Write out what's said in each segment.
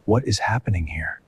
What is happening here?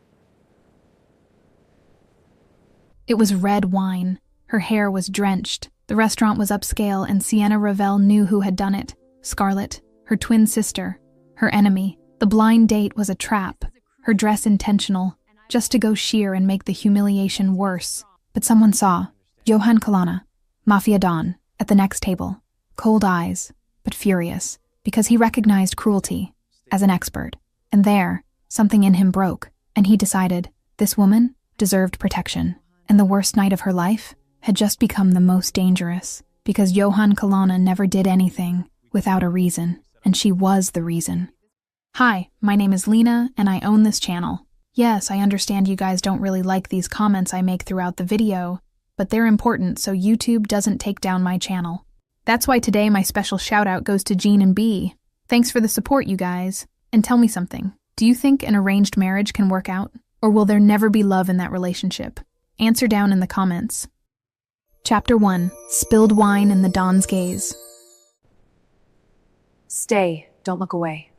It was red wine. Her hair was drenched. The restaurant was upscale, and Sienna Ravel knew who had done it. Scarlett, her twin sister, her enemy. The blind date was a trap, her dress intentional, just to go sheer and make the humiliation worse. But someone saw. Johan Kalana, Mafia Don, at the next table. Cold eyes, but furious, because he recognized cruelty as an expert. And there, something in him broke, and he decided this woman deserved protection. And the worst night of her life had just become the most dangerous, because Johan Kalana never did anything without a reason, and she was the reason. Hi, my name is Lena, and I own this channel. Yes, I understand you guys don't really like these comments I make throughout the video, but they're important so YouTube doesn't take down my channel. That's why today my special shout-out goes to Jean and B. Thanks for the support, you guys. And tell me something. Do you think an arranged marriage can work out? Or will there never be love in that relationship? Answer down in the comments. Chapter 1. Spilled Wine in the Don's Gaze. Stay. Don't look away.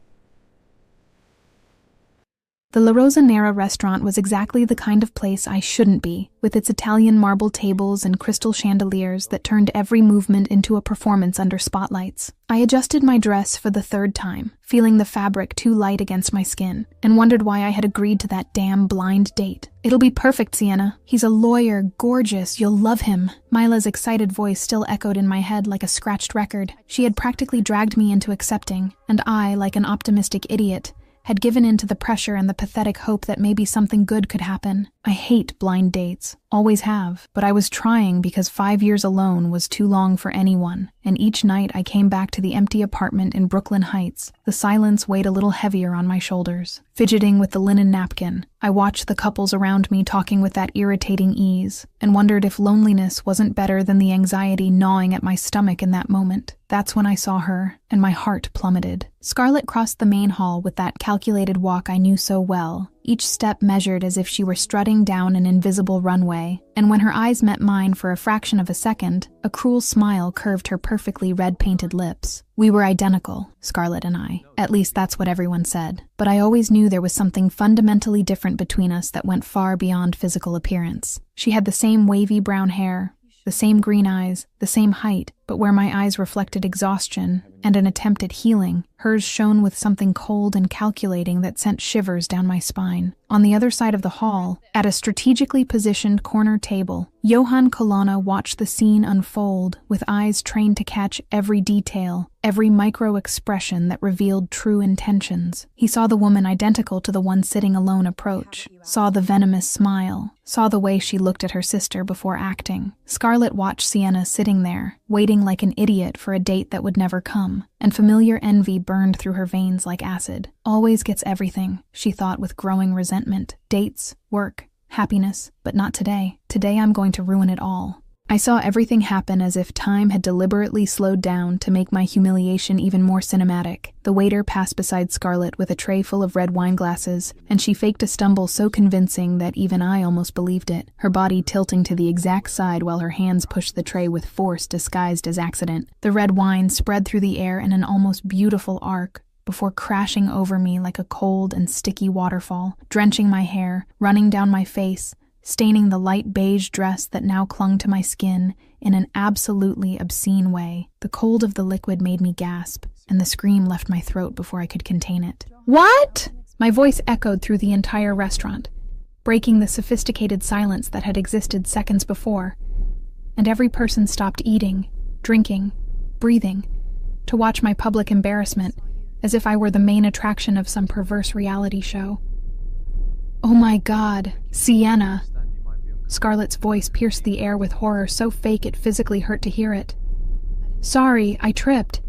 The La Rosa Nera restaurant was exactly the kind of place I shouldn't be, with its Italian marble tables and crystal chandeliers that turned every movement into a performance under spotlights. I adjusted my dress for the third time, feeling the fabric too light against my skin, and wondered why I had agreed to that damn blind date. It'll be perfect, Sienna. He's a lawyer, gorgeous, you'll love him. Mila's excited voice still echoed in my head like a scratched record. She had practically dragged me into accepting, and I, like an optimistic idiot, had given in to the pressure and the pathetic hope that maybe something good could happen. I hate blind dates, always have, but I was trying because 5 years alone was too long for anyone, and each night I came back to the empty apartment in Brooklyn Heights. The silence weighed a little heavier on my shoulders. Fidgeting with the linen napkin, I watched the couples around me talking with that irritating ease, and wondered if loneliness wasn't better than the anxiety gnawing at my stomach in that moment. That's when I saw her, and my heart plummeted. Scarlett crossed the main hall with that calculated walk I knew so well, each step measured as if she were strutting down an invisible runway, and when her eyes met mine for a fraction of a second, a cruel smile curved her perfectly red-painted lips. We were identical, Scarlett and I. At least that's what everyone said. But I always knew there was something fundamentally different between us that went far beyond physical appearance. She had the same wavy brown hair, the same green eyes, the same height, but where my eyes reflected exhaustion and an attempt at healing, hers shone with something cold and calculating that sent shivers down my spine. On the other side of the hall, at a strategically positioned corner table, Johan Kalana watched the scene unfold with eyes trained to catch every detail, every micro-expression that revealed true intentions. He saw the woman identical to the one sitting alone approach, saw the venomous smile, saw the way she looked at her sister before acting. Scarlett watched Sienna sitting there, waiting like an idiot for a date that would never come, and familiar envy burned through her veins like acid. Always gets everything, she thought with growing resentment. Dates, work, happiness, but not today. Today I'm going to ruin it all. I saw everything happen as if time had deliberately slowed down to make my humiliation even more cinematic. The waiter passed beside Scarlett with a tray full of red wine glasses, and she faked a stumble so convincing that even I almost believed it, her body tilting to the exact side while her hands pushed the tray with force disguised as accident. The red wine spread through the air in an almost beautiful arc, before crashing over me like a cold and sticky waterfall, drenching my hair, running down my face, staining the light beige dress that now clung to my skin in an absolutely obscene way. The cold of the liquid made me gasp, and the scream left my throat before I could contain it. What? My voice echoed through the entire restaurant, breaking the sophisticated silence that had existed seconds before, and every person stopped eating, drinking, breathing, to watch my public embarrassment, as if I were the main attraction of some perverse reality show. Oh my God, Sienna! Scarlett's voice pierced the air with horror so fake it physically hurt to hear it. Sorry, I tripped.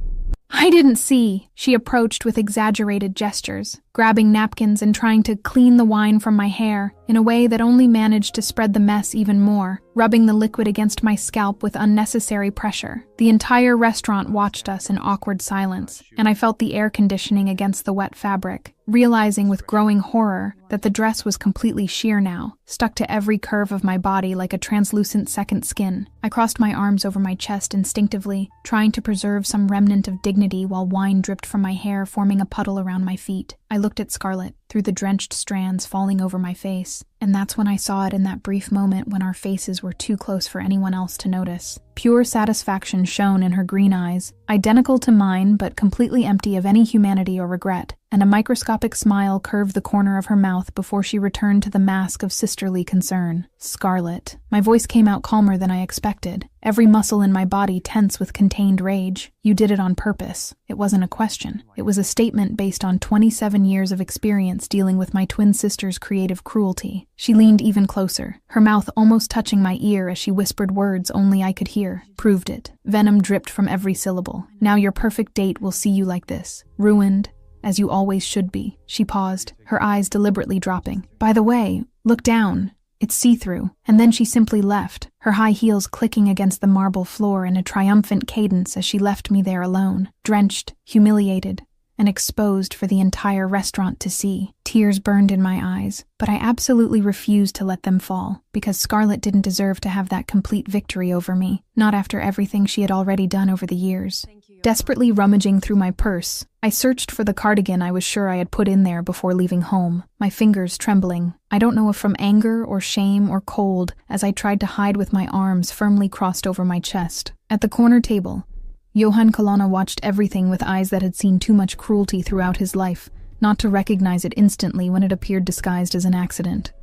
I didn't see. She approached with exaggerated gestures, grabbing napkins and trying to clean the wine from my hair in a way that only managed to spread the mess even more, rubbing the liquid against my scalp with unnecessary pressure. The entire restaurant watched us in awkward silence, and I felt the air conditioning against the wet fabric, realizing with growing horror that the dress was completely sheer now, stuck to every curve of my body like a translucent second skin. I crossed my arms over my chest instinctively, trying to preserve some remnant of dignity while wine dripped from my hair, forming a puddle around my feet. I looked at Scarlet through the drenched strands falling over my face, and that's when I saw it in that brief moment when our faces were too close for anyone else to notice. Pure satisfaction shone in her green eyes, identical to mine but completely empty of any humanity or regret, and a microscopic smile curved the corner of her mouth before she returned to the mask of sisterly concern. Scarlet. My voice came out calmer than I expected, every muscle in my body tense with contained rage. You did it on purpose. It wasn't a question. It was a statement based on 27 years of experience dealing with my twin sister's creative cruelty. She leaned even closer, her mouth almost touching my ear as she whispered words only I could hear. Proved it. Venom dripped from every syllable. Now your perfect date will see you like this. Ruined, as you always should be. She paused, her eyes deliberately dropping. By the way, look down. It's see-through. And then she simply left, her high heels clicking against the marble floor in a triumphant cadence as she left me there alone, drenched, humiliated, and exposed for the entire restaurant to see. Tears burned in my eyes, but I absolutely refused to let them fall, because Scarlet didn't deserve to have that complete victory over me, not after everything she had already done over the years. Desperately rummaging through my purse, I searched for the cardigan I was sure I had put in there before leaving home, my fingers trembling. I don't know if from anger or shame or cold, as I tried to hide with my arms firmly crossed over my chest. At the corner table, Johann Colonna watched everything with eyes that had seen too much cruelty throughout his life, not to recognize it instantly when it appeared disguised as an accident.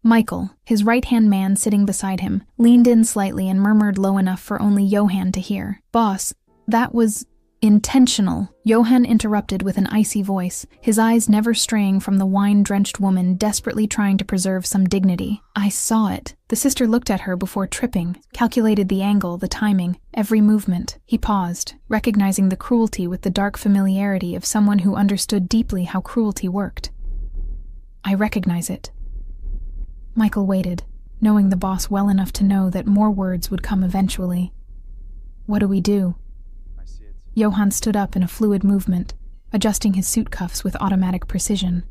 Michael, his right-hand man sitting beside him, leaned in slightly and murmured low enough for only Johann to hear. "Boss, that was intentional," Johann interrupted with an icy voice, his eyes never straying from the wine-drenched woman desperately trying to preserve some dignity. "I saw it." The sister looked at her before tripping, calculated the angle, the timing, every movement. He paused, recognizing the cruelty with the dark familiarity of someone who understood deeply how cruelty worked. "I recognize it." Michael waited, knowing the boss well enough to know that more words would come eventually. "What do we do?" Johann stood up in a fluid movement, adjusting his suit cuffs with automatic precision.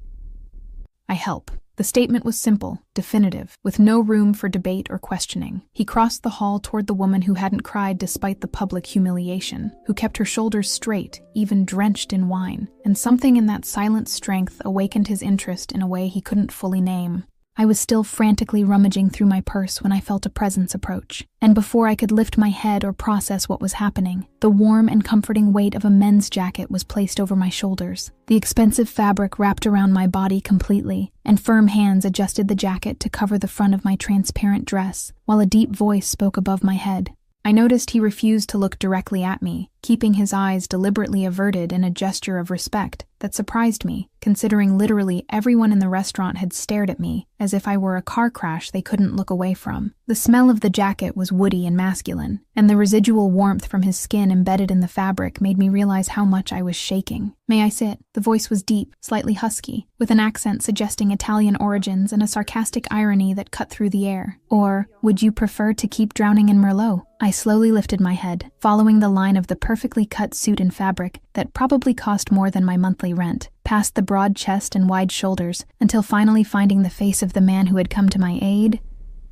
"I help." The statement was simple, definitive, with no room for debate or questioning. He crossed the hall toward the woman who hadn't cried despite the public humiliation, who kept her shoulders straight, even drenched in wine, and something in that silent strength awakened his interest in a way he couldn't fully name. I was still frantically rummaging through my purse when I felt a presence approach, and before I could lift my head or process what was happening, the warm and comforting weight of a men's jacket was placed over my shoulders. The expensive fabric wrapped around my body completely, and firm hands adjusted the jacket to cover the front of my transparent dress, while a deep voice spoke above my head. I noticed he refused to look directly at me, keeping his eyes deliberately averted in a gesture of respect that surprised me, considering literally everyone in the restaurant had stared at me as if I were a car crash they couldn't look away from. The smell of the jacket was woody and masculine, and the residual warmth from his skin embedded in the fabric made me realize how much I was shaking. "May I sit?" The voice was deep, slightly husky, with an accent suggesting Italian origins and a sarcastic irony that cut through the air. "Or, would you prefer to keep drowning in Merlot?" I slowly lifted my head, following the line of the perfectly cut suit and fabric that probably cost more than my monthly rent, past the broad chest and wide shoulders, until finally finding the face of the man who had come to my aid,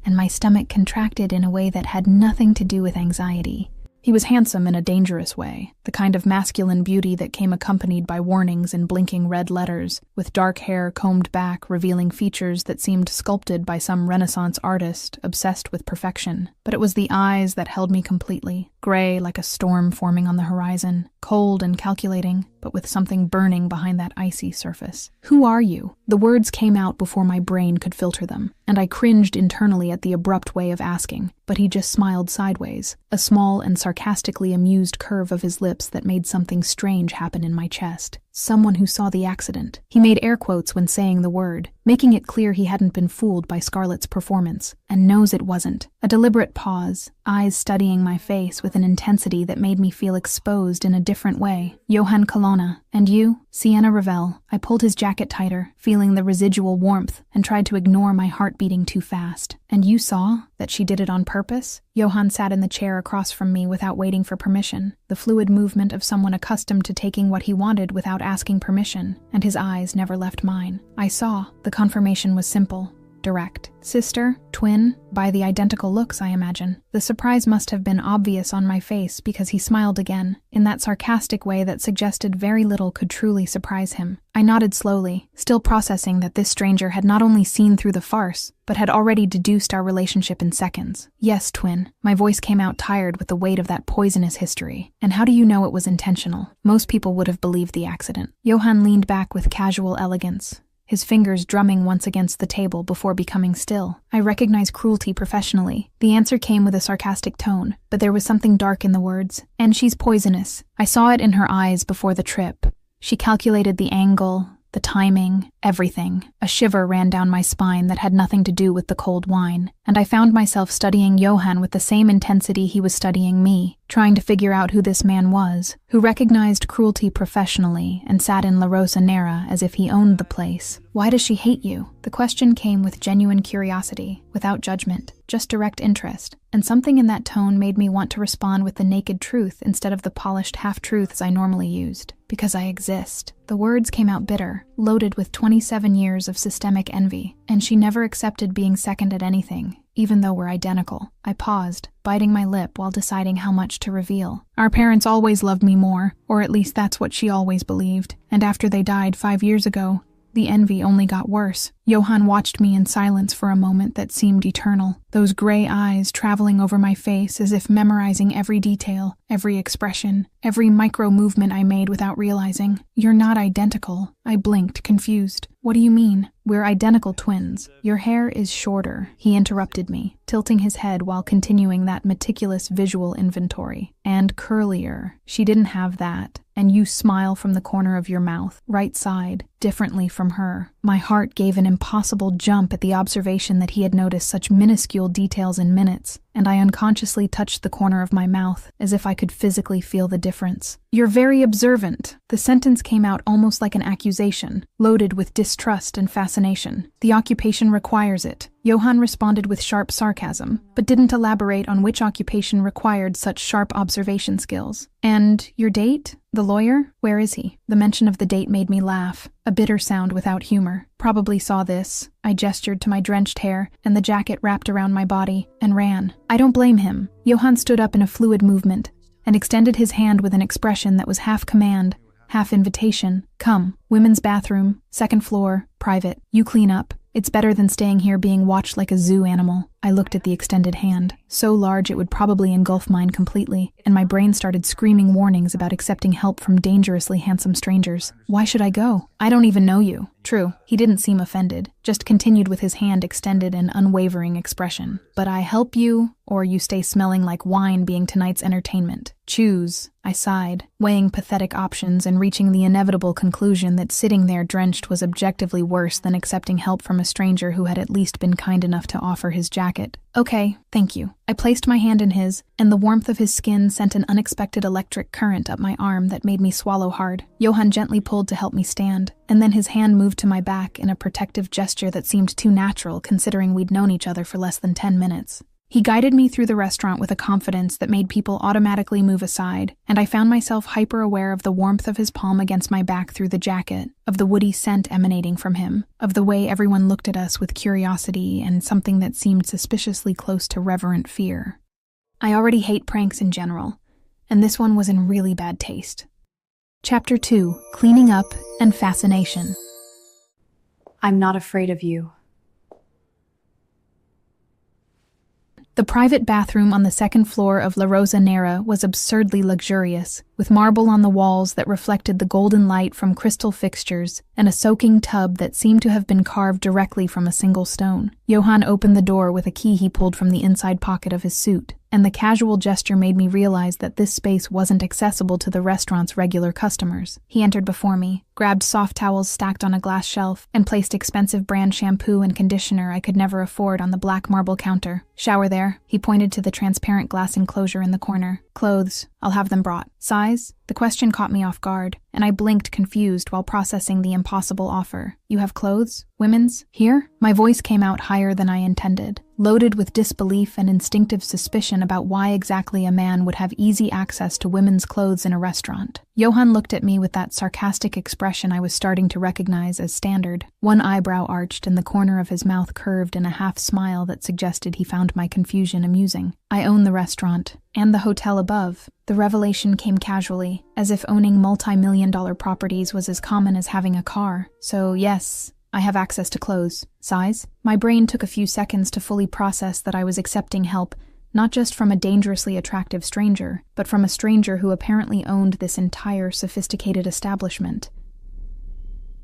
and my stomach contracted in a way that had nothing to do with anxiety. He was handsome in a dangerous way, the kind of masculine beauty that came accompanied by warnings in blinking red letters, with dark hair combed back revealing features that seemed sculpted by some Renaissance artist obsessed with perfection. But it was the eyes that held me completely, gray like a storm forming on the horizon, cold and calculating, but with something burning behind that icy surface. "Who are you?" The words came out before my brain could filter them, and I cringed internally at the abrupt way of asking, but he just smiled sideways, a small and sarcastically amused curve of his lips that made something strange happen in my chest. "Someone who saw the accident." He made air quotes when saying the word, making it clear he hadn't been fooled by Scarlet's performance, and knows it wasn't. A deliberate pause, eyes studying my face with an intensity that made me feel exposed in a different way. "Johann Colonna, and you?" "Sienna Ravel." I pulled his jacket tighter, feeling the residual warmth, and tried to ignore my heart beating too fast. "And you saw that she did it on purpose?" Johann sat in the chair across from me without waiting for permission, the fluid movement of someone accustomed to taking what he wanted without asking permission, and his eyes never left mine. "I saw." The confirmation was simple. direct. Sister? Twin? By the identical looks, I imagine. The surprise must have been obvious on my face because he smiled again, in that sarcastic way that suggested very little could truly surprise him. I nodded slowly, still processing that this stranger had not only seen through the farce, but had already deduced our relationship in seconds. Yes, twin. My voice came out tired with the weight of that poisonous history. And how do you know it was intentional? Most people would have believed the accident. Johann leaned back with casual elegance, his fingers drumming once against the table before becoming still. I recognize cruelty professionally. The answer came with a sarcastic tone, but there was something dark in the words. And she's poisonous. I saw it in her eyes before the trip. She calculated the angle, the timing, everything. A shiver ran down my spine that had nothing to do with the cold wine, and I found myself studying Johann with the same intensity he was studying me, trying to figure out who this man was, who recognized cruelty professionally and sat in La Rosa Nera as if he owned the place. Why does she hate you? The question came with genuine curiosity, without judgment, just direct interest, and something in that tone made me want to respond with the naked truth instead of the polished half-truths I normally used. Because I exist. The words came out bitter, loaded with 27 years of systemic envy, and she never accepted being second at anything, even though we're identical. I paused, biting my lip while deciding how much to reveal. Our parents always loved me more, or at least that's what she always believed, and after they died 5 years ago, the envy only got worse. Johann watched me in silence for a moment that seemed eternal, those gray eyes traveling over my face as if memorizing every detail, every expression, every micro-movement I made without realizing. You're not identical. I blinked, confused. What do you mean? We're identical twins. Your hair is shorter, he interrupted me, tilting his head while continuing that meticulous visual inventory. And curlier. She didn't have that. And you smile from the corner of your mouth, right side, differently from her. My heart gave an impossible jump at the observation that he had noticed such minuscule details in minutes, and I unconsciously touched the corner of my mouth, as if I could physically feel the difference. You're very observant. The sentence came out almost like an accusation, loaded with distrust and fascination. The occupation requires it. Johann responded with sharp sarcasm, but didn't elaborate on which occupation required such sharp observation skills. And your date? The lawyer? Where is he? The mention of the date made me laugh, a bitter sound without humor. Probably saw this. I gestured to my drenched hair and the jacket wrapped around my body, and ran. I don't blame him. Johann stood up in a fluid movement and extended his hand with an expression that was half command, half invitation. Come. Women's bathroom, 2nd floor, private. You clean up. It's better than staying here being watched like a zoo animal. I looked at the extended hand, so large it would probably engulf mine completely, and my brain started screaming warnings about accepting help from dangerously handsome strangers. Why should I go? I don't even know you. True, he didn't seem offended, just continued with his hand extended in unwavering expression. But I help you, or you stay smelling like wine being tonight's entertainment. Choose. I sighed, weighing pathetic options and reaching the inevitable conclusion that sitting there drenched was objectively worse than accepting help from a stranger who had at least been kind enough to offer his jacket. Okay, thank you. I placed my hand in his, and the warmth of his skin sent an unexpected electric current up my arm that made me swallow hard. Johann gently pulled to help me stand, and then his hand moved to my back in a protective gesture that seemed too natural considering we'd known each other for less than 10 minutes. He guided me through the restaurant with a confidence that made people automatically move aside, and I found myself hyper-aware of the warmth of his palm against my back through the jacket, of the woody scent emanating from him, of the way everyone looked at us with curiosity and something that seemed suspiciously close to reverent fear. I already hate pranks in general, and this one was in really bad taste. Chapter 2: Cleaning Up and Fascination. I'm not afraid of you. The private bathroom on the 2nd floor of La Rosa Nera was absurdly luxurious, with marble on the walls that reflected the golden light from crystal fixtures and a soaking tub that seemed to have been carved directly from a single stone. Johann opened the door with a key he pulled from the inside pocket of his suit, and the casual gesture made me realize that this space wasn't accessible to the restaurant's regular customers. He entered before me, grabbed soft towels stacked on a glass shelf, and placed expensive brand shampoo and conditioner I could never afford on the black marble counter. Shower there. He pointed to the transparent glass enclosure in the corner. Clothes. I'll have them brought. Size? The question caught me off guard, and I blinked confused while processing the impossible offer. You have clothes? Women's? Here? My voice came out higher than I intended, loaded with disbelief and instinctive suspicion about why exactly a man would have easy access to women's clothes in a restaurant. Johann looked at me with that sarcastic expression I was starting to recognize as standard. One eyebrow arched and the corner of his mouth curved in a half-smile that suggested he found my confusion amusing. I own the restaurant, and the hotel above. The revelation came casually, as if owning multi-million-dollar properties was as common as having a car. So yes, I have access to clothes. Size? My brain took a few seconds to fully process that I was accepting help, not just from a dangerously attractive stranger, but from a stranger who apparently owned this entire sophisticated establishment.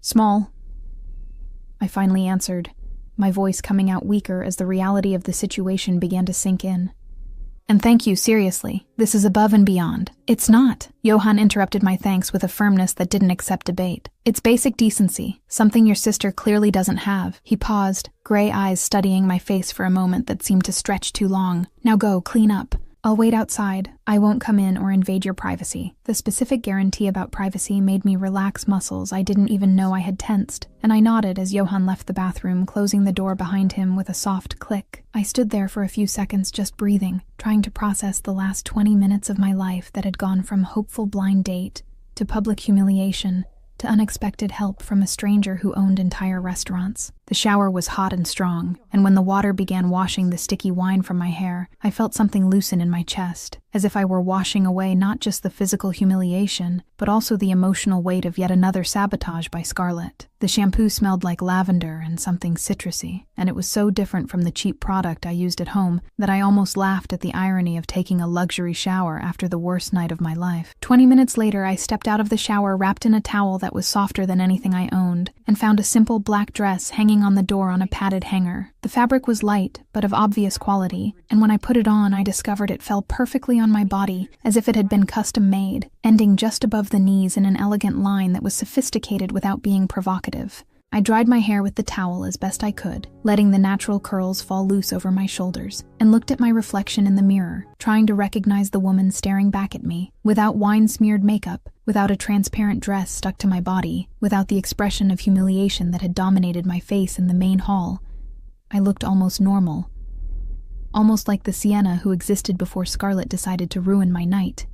Small, I finally answered, my voice coming out weaker as the reality of the situation began to sink in. And thank you, seriously. This is above and beyond. It's not. Johann interrupted my thanks with a firmness that didn't accept debate. It's basic decency, something your sister clearly doesn't have. He paused, gray eyes studying my face for a moment that seemed to stretch too long. Now go, clean up. I'll wait outside. I won't come in or invade your privacy. The specific guarantee about privacy made me relax muscles I didn't even know I had tensed, and I nodded as Johann left the bathroom, closing the door behind him with a soft click. I stood there for a few seconds just breathing, trying to process the last 20 minutes of my life that had gone from hopeful blind date to public humiliation to unexpected help from a stranger who owned entire restaurants. The shower was hot and strong, and when the water began washing the sticky wine from my hair, I felt something loosen in my chest, as if I were washing away not just the physical humiliation, but also the emotional weight of yet another sabotage by Scarlett. The shampoo smelled like lavender and something citrusy, and it was so different from the cheap product I used at home that I almost laughed at the irony of taking a luxury shower after the worst night of my life. 20 minutes later, I stepped out of the shower wrapped in a towel that was softer than anything I owned, and found a simple black dress hanging on the door on a padded hanger. The fabric was light, but of obvious quality, and when I put it on, I discovered it fell perfectly on my body, as if it had been custom-made, ending just above the knees in an elegant line that was sophisticated without being provocative. I dried my hair with the towel as best I could, letting the natural curls fall loose over my shoulders, and looked at my reflection in the mirror, trying to recognize the woman staring back at me, without wine-smeared makeup, without a transparent dress stuck to my body, without the expression of humiliation that had dominated my face in the main hall. I looked almost normal. Almost like the Sienna who existed before Scarlett decided to ruin my night.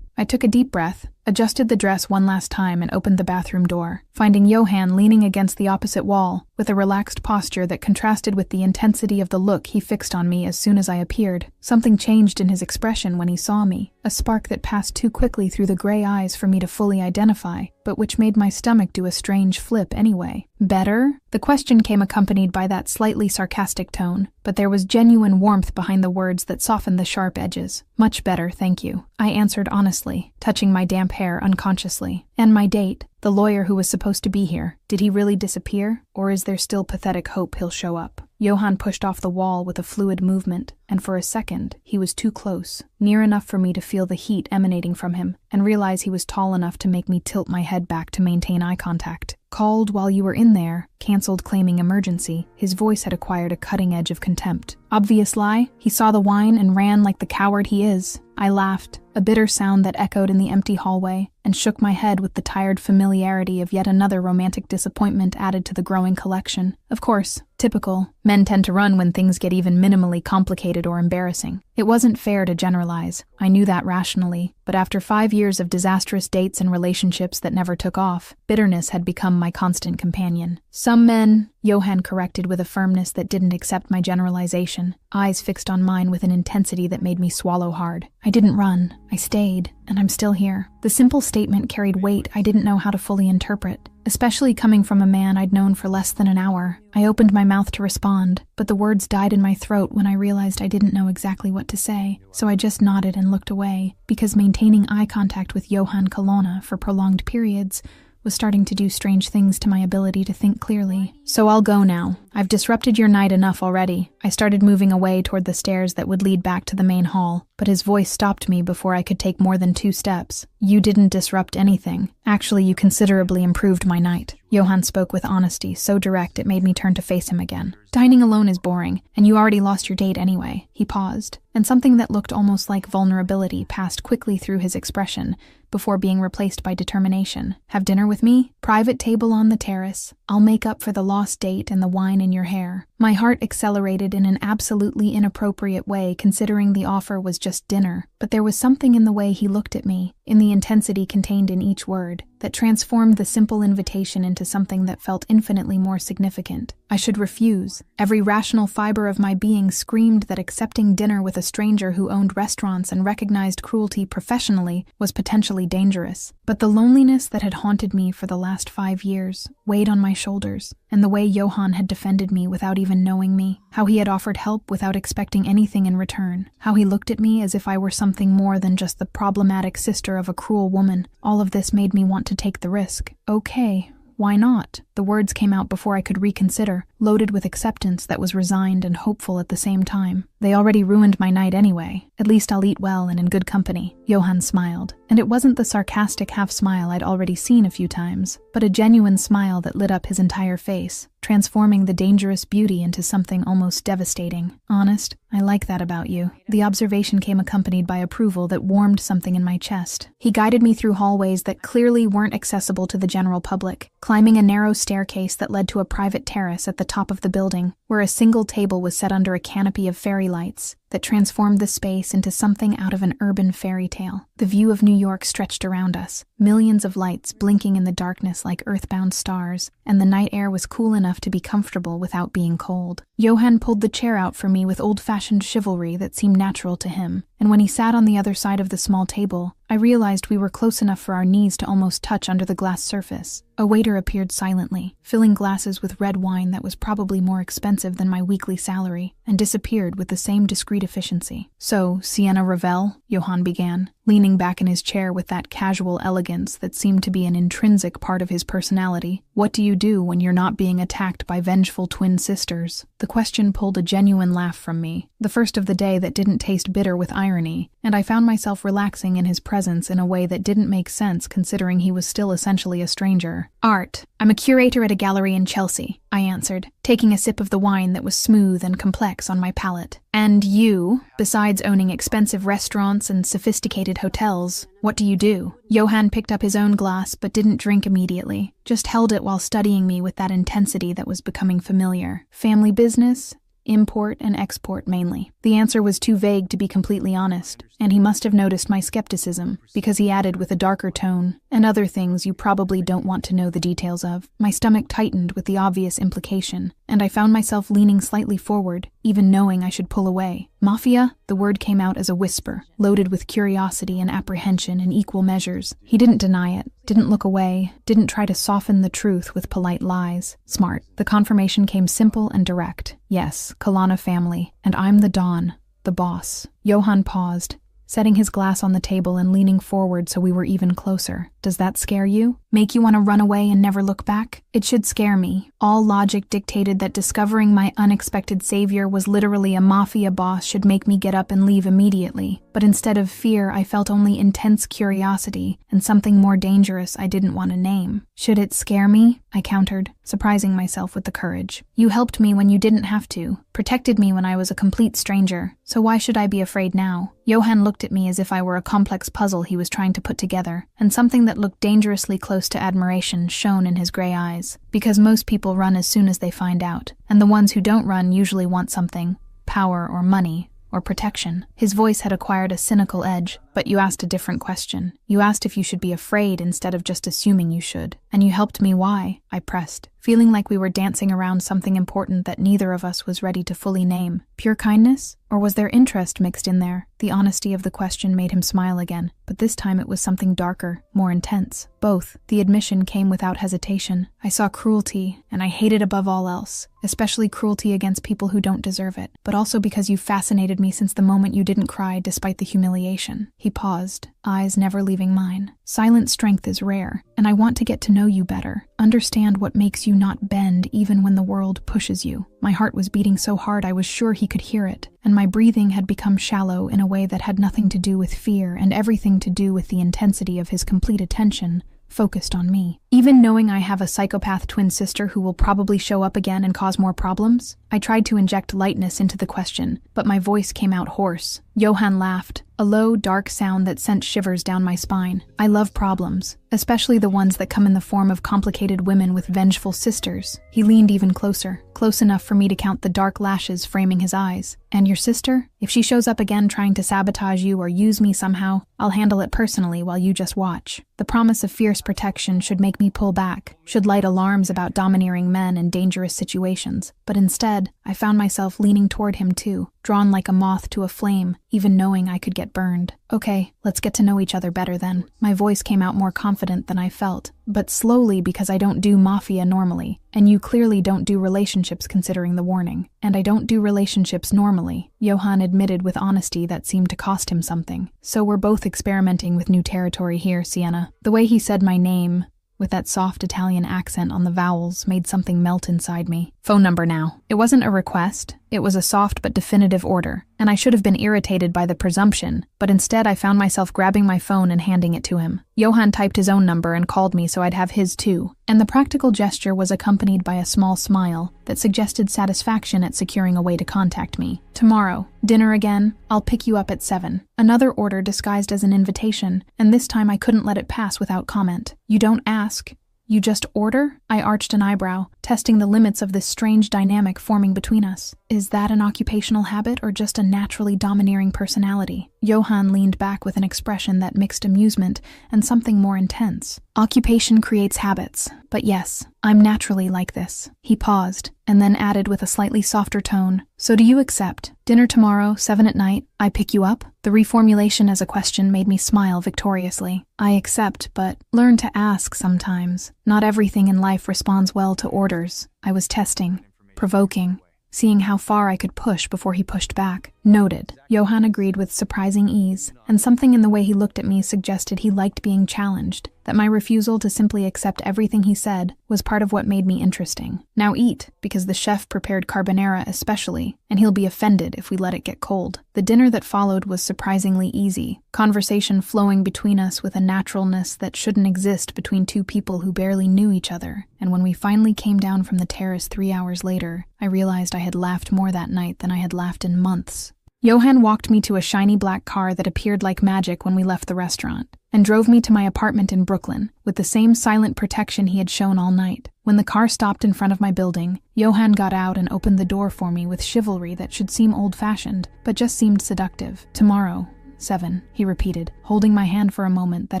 I took a deep breath, adjusted the dress one last time, and opened the bathroom door, finding Johann leaning against the opposite wall, with a relaxed posture that contrasted with the intensity of the look he fixed on me as soon as I appeared. Something changed in his expression when he saw me, a spark that passed too quickly through the gray eyes for me to fully identify, but which made my stomach do a strange flip anyway. Better? The question came accompanied by that slightly sarcastic tone, but there was genuine warmth behind the words that softened the sharp edges. Much better, thank you, I answered honestly, touching my damp hair unconsciously. And my date, the lawyer who was supposed to be here, did he really disappear, or is there still pathetic hope he'll show up? Johann pushed off the wall with a fluid movement, and for a second, he was too close, near enough for me to feel the heat emanating from him, and realize he was tall enough to make me tilt my head back to maintain eye contact. Called while you were in there, canceled claiming emergency. His voice had acquired a cutting edge of contempt. Obvious lie? He saw the wine and ran like the coward he is. I laughed, a bitter sound that echoed in the empty hallway, and shook my head with the tired familiarity of yet another romantic disappointment added to the growing collection. Of course, typical. Men tend to run when things get even minimally complicated or embarrassing. It wasn't fair to generalize. I knew that rationally, but after 5 years of disastrous dates and relationships that never took off, bitterness had become my constant companion. Some men, Johann corrected with a firmness that didn't accept my generalization, eyes fixed on mine with an intensity that made me swallow hard. I didn't run. I stayed, and I'm still here. The simple statement carried weight I didn't know how to fully interpret, especially coming from a man I'd known for less than an hour. I opened my mouth to respond, but the words died in my throat when I realized I didn't know exactly what to say, so I just nodded and looked away, because maintaining eye contact with Johann Colonna for prolonged periods was starting to do strange things to my ability to think clearly. So I'll go now. I've disrupted your night enough already. I started moving away toward the stairs that would lead back to the main hall, but his voice stopped me before I could take more than 2 steps. You didn't disrupt anything. Actually, you considerably improved my night. Johann spoke with honesty, so direct it made me turn to face him again. Dining alone is boring, and you already lost your date anyway. He paused, and something that looked almost like vulnerability passed quickly through his expression, before being replaced by determination. Have dinner with me? Private table on the terrace. I'll make up for the lost date and the wine in your hair. My heart accelerated in an absolutely inappropriate way considering the offer was just dinner, but there was something in the way he looked at me, in the intensity contained in each word, that transformed the simple invitation into something that felt infinitely more significant. I should refuse. Every rational fiber of my being screamed that accepting dinner with a stranger who owned restaurants and recognized cruelty professionally was potentially dangerous. But the loneliness that had haunted me for the last 5 years weighed on my shoulders, and the way Johan had defended me without even knowing me, how he had offered help without expecting anything in return, how he looked at me as if I were something more than just the problematic sister of a cruel woman, all of this made me want to take the risk. Okay, why not? The words came out before I could reconsider, loaded with acceptance that was resigned and hopeful at the same time. They already ruined my night anyway. At least I'll eat well and in good company. Johan smiled, and it wasn't the sarcastic half-smile I'd already seen a few times, but a genuine smile that lit up his entire face, transforming the dangerous beauty into something almost devastating. Honest, I like that about you. The observation came accompanied by approval that warmed something in my chest. He guided me through hallways that clearly weren't accessible to the general public, climbing a narrow staircase that led to a private terrace at the top of the building, where a single table was set under a canopy of fairy lights that transformed the space into something out of an urban fairy tale. The view of New York stretched around us, millions of lights blinking in the darkness like earthbound stars, and the night air was cool enough to be comfortable without being cold. Johan pulled the chair out for me with old-fashioned chivalry that seemed natural to him, and when he sat on the other side of the small table, I realized we were close enough for our knees to almost touch under the glass surface. A waiter appeared silently, filling glasses with red wine that was probably more expensive than my weekly salary, and disappeared with the same discreet efficiency. "So, Sienna Ravel," Johan began, leaning back in his chair with that casual elegance that seemed to be an intrinsic part of his personality. "What do you do when you're not being attacked by vengeful twin sisters?" The question pulled a genuine laugh from me, the first of the day that didn't taste bitter with irony, and I found myself relaxing in his presence in a way that didn't make sense considering he was still essentially a stranger. "Art. I'm a curator at a gallery in Chelsea," I answered, taking a sip of the wine that was smooth and complex on my palate. "And you, besides owning expensive restaurants and sophisticated hotels, what do you do?" Johan picked up his own glass but didn't drink immediately, just held it while studying me with that intensity that was becoming familiar. "Family business? Import and export mainly." The answer was too vague to be completely honest, and he must have noticed my skepticism, because he added with a darker tone, "and other things you probably don't want to know the details of." My stomach tightened with the obvious implication, and I found myself leaning slightly forward, even knowing I should pull away. "Mafia?" The word came out as a whisper, loaded with curiosity and apprehension in equal measures. He didn't deny it, didn't look away, didn't try to soften the truth with polite lies. Smart. The confirmation came simple and direct. "Yes, Kalana family, and I'm the Don, the boss." Johan paused, setting his glass on the table and leaning forward so we were even closer. "Does that scare you? Make you want to run away and never look back?" It should scare me. All logic dictated that discovering my unexpected savior was literally a mafia boss should make me get up and leave immediately. But instead of fear, I felt only intense curiosity and something more dangerous I didn't want to name. "Should it scare me?" I countered, surprising myself with the courage. "You helped me when you didn't have to, protected me when I was a complete stranger, so why should I be afraid now?" Johan looked at me as if I were a complex puzzle he was trying to put together, and something that looked dangerously close to admiration shone in his gray eyes. "Because most people run as soon as they find out, and the ones who don't run usually want something, power or money, or protection." His voice had acquired a cynical edge, but you asked a different question. You asked if you should be afraid instead of just assuming you should. "And you helped me why?" I pressed, feeling like we were dancing around something important that neither of us was ready to fully name. Pure kindness? Or was there interest mixed in there? The honesty of the question made him smile again, but this time it was something darker, more intense. "Both." The admission came without hesitation. "I saw cruelty, and I hate it above all else, especially cruelty against people who don't deserve it, but also because you fascinated me since the moment you didn't cry despite the humiliation." He paused, eyes never leaving mine. "Silent strength is rare, and I want to get to know you better, understand what makes you not bend even when the world pushes you." My heart was beating so hard I was sure he could hear it, and my breathing had become shallow in a way that had nothing to do with fear and everything to do with the intensity of his complete attention focused on me. Even knowing I have a psychopath twin sister who will probably show up again and cause more problems? I tried to inject lightness into the question, but my voice came out hoarse. Johann laughed, a low, dark sound that sent shivers down my spine. I love problems, especially the ones that come in the form of complicated women with vengeful sisters. He leaned even closer, close enough for me to count the dark lashes framing his eyes. And your sister? If she shows up again trying to sabotage you or use me somehow, I'll handle it personally while you just watch. The promise of fierce protection should make me pull back, should light alarms about domineering men in dangerous situations. But instead, I found myself leaning toward him too, drawn like a moth to a flame, even knowing I could get burned. Okay, let's get to know each other better then. My voice came out more confident than I felt, but slowly because I don't do Mafia normally, and you clearly don't do relationships considering the warning. And I don't do relationships normally, Johann admitted with honesty that seemed to cost him something. So we're both experimenting with new territory here, Sienna. The way he said my name, with that soft Italian accent on the vowels, made something melt inside me. Phone number now. It wasn't a request, it was a soft but definitive order, and I should have been irritated by the presumption, but instead I found myself grabbing my phone and handing it to him. Johann typed his own number and called me so I'd have his too, and the practical gesture was accompanied by a small smile that suggested satisfaction at securing a way to contact me. Tomorrow, dinner again, I'll pick you up at 7. Another order disguised as an invitation, and this time I couldn't let it pass without comment. You don't ask. You just order? I arched an eyebrow, testing the limits of this strange dynamic forming between us. Is that an occupational habit or just a naturally domineering personality? Johann leaned back with an expression that mixed amusement and something more intense. Occupation creates habits, but yes, I'm naturally like this. He paused, and then added with a slightly softer tone, so do you accept? Dinner tomorrow, 7 at night, I pick you up? The reformulation as a question made me smile victoriously. I accept, but learn to ask sometimes. Not everything in life responds well to orders. I was testing, provoking, seeing how far I could push before he pushed back. Noted. Johann agreed with surprising ease, and something in the way he looked at me suggested he liked being challenged, that my refusal to simply accept everything he said was part of what made me interesting. Now eat, because the chef prepared carbonara especially, and he'll be offended if we let it get cold. The dinner that followed was surprisingly easy, conversation flowing between us with a naturalness that shouldn't exist between two people who barely knew each other, and when we finally came down from the terrace 3 hours later, I realized I had laughed more that night than I had laughed in months. Johann walked me to a shiny black car that appeared like magic when we left the restaurant, and drove me to my apartment in Brooklyn, with the same silent protection he had shown all night. When the car stopped in front of my building, Johann got out and opened the door for me with chivalry that should seem old-fashioned, but just seemed seductive. Tomorrow, 7, he repeated, holding my hand for a moment that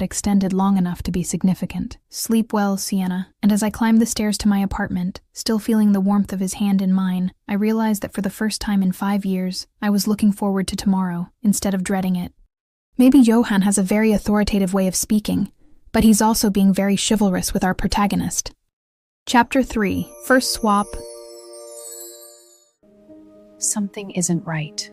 extended long enough to be significant. Sleep well, Sienna. And as I climbed the stairs to my apartment, still feeling the warmth of his hand in mine, I realized that for the first time in 5 years, I was looking forward to tomorrow, instead of dreading it. Maybe Johann has a very authoritative way of speaking, but he's also being very chivalrous with our protagonist. Chapter 3. First swap. Something isn't right.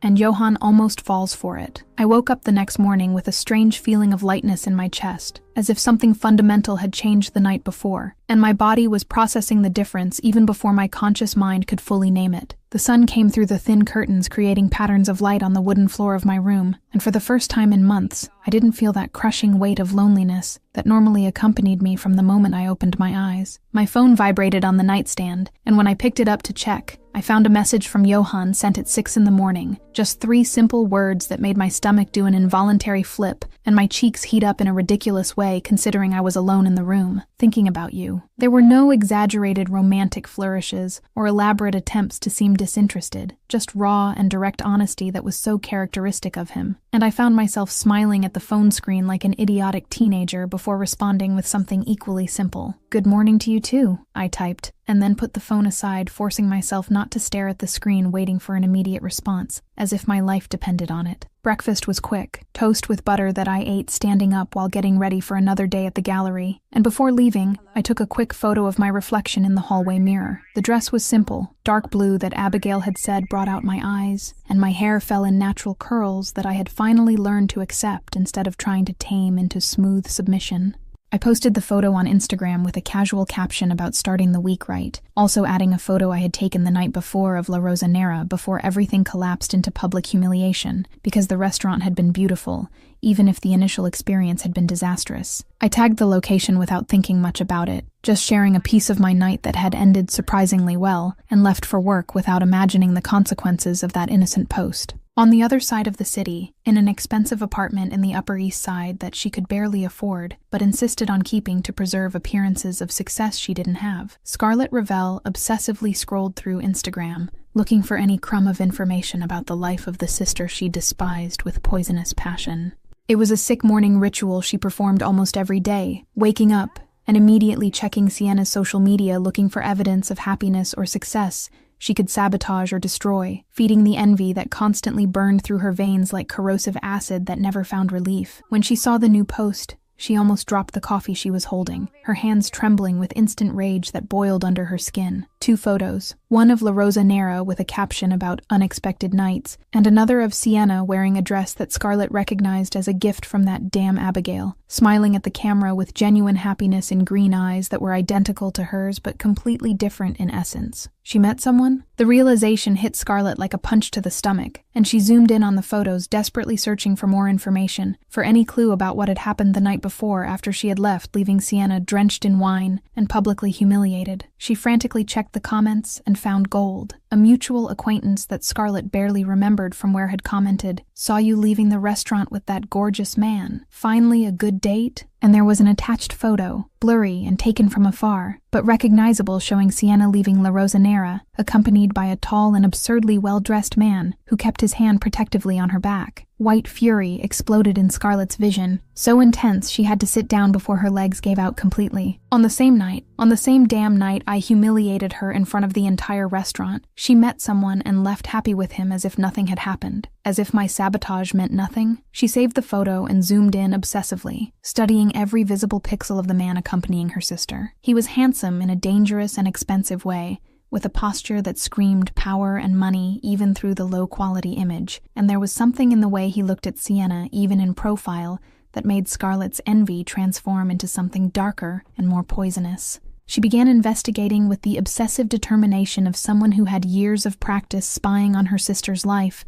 And Johann almost falls for it. I woke up the next morning with a strange feeling of lightness in my chest, as if something fundamental had changed the night before, and my body was processing the difference even before my conscious mind could fully name it. The sun came through the thin curtains, creating patterns of light on the wooden floor of my room, and for the first time in months, I didn't feel that crushing weight of loneliness that normally accompanied me from the moment I opened my eyes. My phone vibrated on the nightstand, and when I picked it up to check, I found a message from Johann sent at 6 in the morning. Just 3 simple words that made my stomach do an involuntary flip and my cheeks heat up in a ridiculous way considering I was alone in the room, thinking about you. There were no exaggerated romantic flourishes or elaborate attempts to seem disinterested, just raw and direct honesty that was so characteristic of him. And I found myself smiling at the phone screen like an idiotic teenager before responding with something equally simple. "Good morning to you too," I typed, and then put the phone aside, forcing myself not to stare at the screen waiting for an immediate response, as if my life depended on it. Breakfast was quick, toast with butter that I ate standing up while getting ready for another day at the gallery, and before leaving, I took a quick photo of my reflection in the hallway mirror. The dress was simple, dark blue that Abigail had said brought out my eyes, and my hair fell in natural curls that I had finally learned to accept instead of trying to tame into smooth submission. I posted the photo on Instagram with a casual caption about starting the week right, also adding a photo I had taken the night before of La Rosanera before everything collapsed into public humiliation, because the restaurant had been beautiful, even if the initial experience had been disastrous. I tagged the location without thinking much about it, just sharing a piece of my night that had ended surprisingly well, and left for work without imagining the consequences of that innocent post. On the other side of the city, in an expensive apartment in the Upper East Side that she could barely afford, but insisted on keeping to preserve appearances of success she didn't have, Scarlett Revelle obsessively scrolled through Instagram, looking for any crumb of information about the life of the sister she despised with poisonous passion. It was a sick morning ritual she performed almost every day, waking up and immediately checking Sienna's social media looking for evidence of happiness or success she could sabotage or destroy, feeding the envy that constantly burned through her veins like corrosive acid that never found relief. When she saw the new post, she almost dropped the coffee she was holding, her hands trembling with instant rage that boiled under her skin. 2 photos, one of La Rosanera with a caption about unexpected nights, and another of Sienna wearing a dress that Scarlett recognized as a gift from that damn Abigail, smiling at the camera with genuine happiness in green eyes that were identical to hers but completely different in essence. She met someone? The realization hit Scarlett like a punch to the stomach, and she zoomed in on the photos, desperately searching for more information, for any clue about what had happened the night before after she had left, leaving Sienna drenched in wine and publicly humiliated. She frantically checked the comments and found gold. A mutual acquaintance that Scarlett barely remembered from where had commented, "Saw you leaving the restaurant with that gorgeous man. Finally a good date?" And there was an attached photo, blurry and taken from afar, but recognizable, showing Sienna leaving La Rosanera, accompanied by a tall and absurdly well-dressed man who kept his hand protectively on her back. White fury exploded in Scarlett's vision, so intense she had to sit down before her legs gave out completely. On the same damn night I humiliated her in front of the entire restaurant, she met someone and left happy with him as if nothing had happened. As if my sabotage meant nothing, she saved the photo and zoomed in obsessively, studying every visible pixel of the man accompanying her sister. He was handsome in a dangerous and expensive way, with a posture that screamed power and money even through the low-quality image, and there was something in the way he looked at Sienna, even in profile, that made Scarlett's envy transform into something darker and more poisonous. She began investigating with the obsessive determination of someone who had years of practice spying on her sister's life,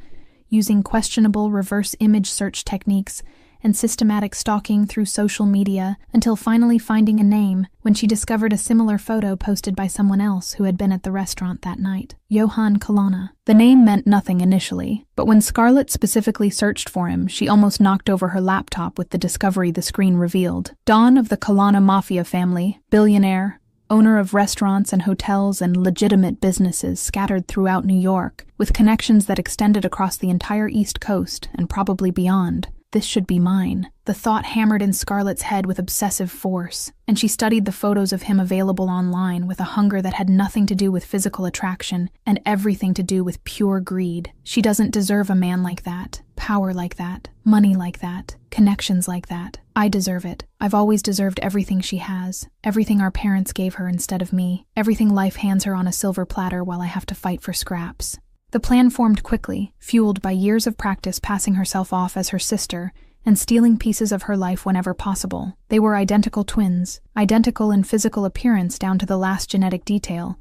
using questionable reverse image search techniques and systematic stalking through social media until finally finding a name when she discovered a similar photo posted by someone else who had been at the restaurant that night. Johan Colonna. The name meant nothing initially, but when Scarlett specifically searched for him, she almost knocked over her laptop with the discovery the screen revealed. Don of the Colonna Mafia family, billionaire, owner of restaurants and hotels and legitimate businesses scattered throughout New York, with connections that extended across the entire East Coast and probably beyond. This should be mine. The thought hammered in Scarlett's head with obsessive force, and she studied the photos of him available online with a hunger that had nothing to do with physical attraction and everything to do with pure greed. She doesn't deserve a man like that, power like that, money like that, connections like that. I deserve it. I've always deserved everything she has, everything our parents gave her instead of me, everything life hands her on a silver platter while I have to fight for scraps. The plan formed quickly, fueled by years of practice passing herself off as her sister and stealing pieces of her life whenever possible. They were identical twins, identical in physical appearance down to the last genetic detail,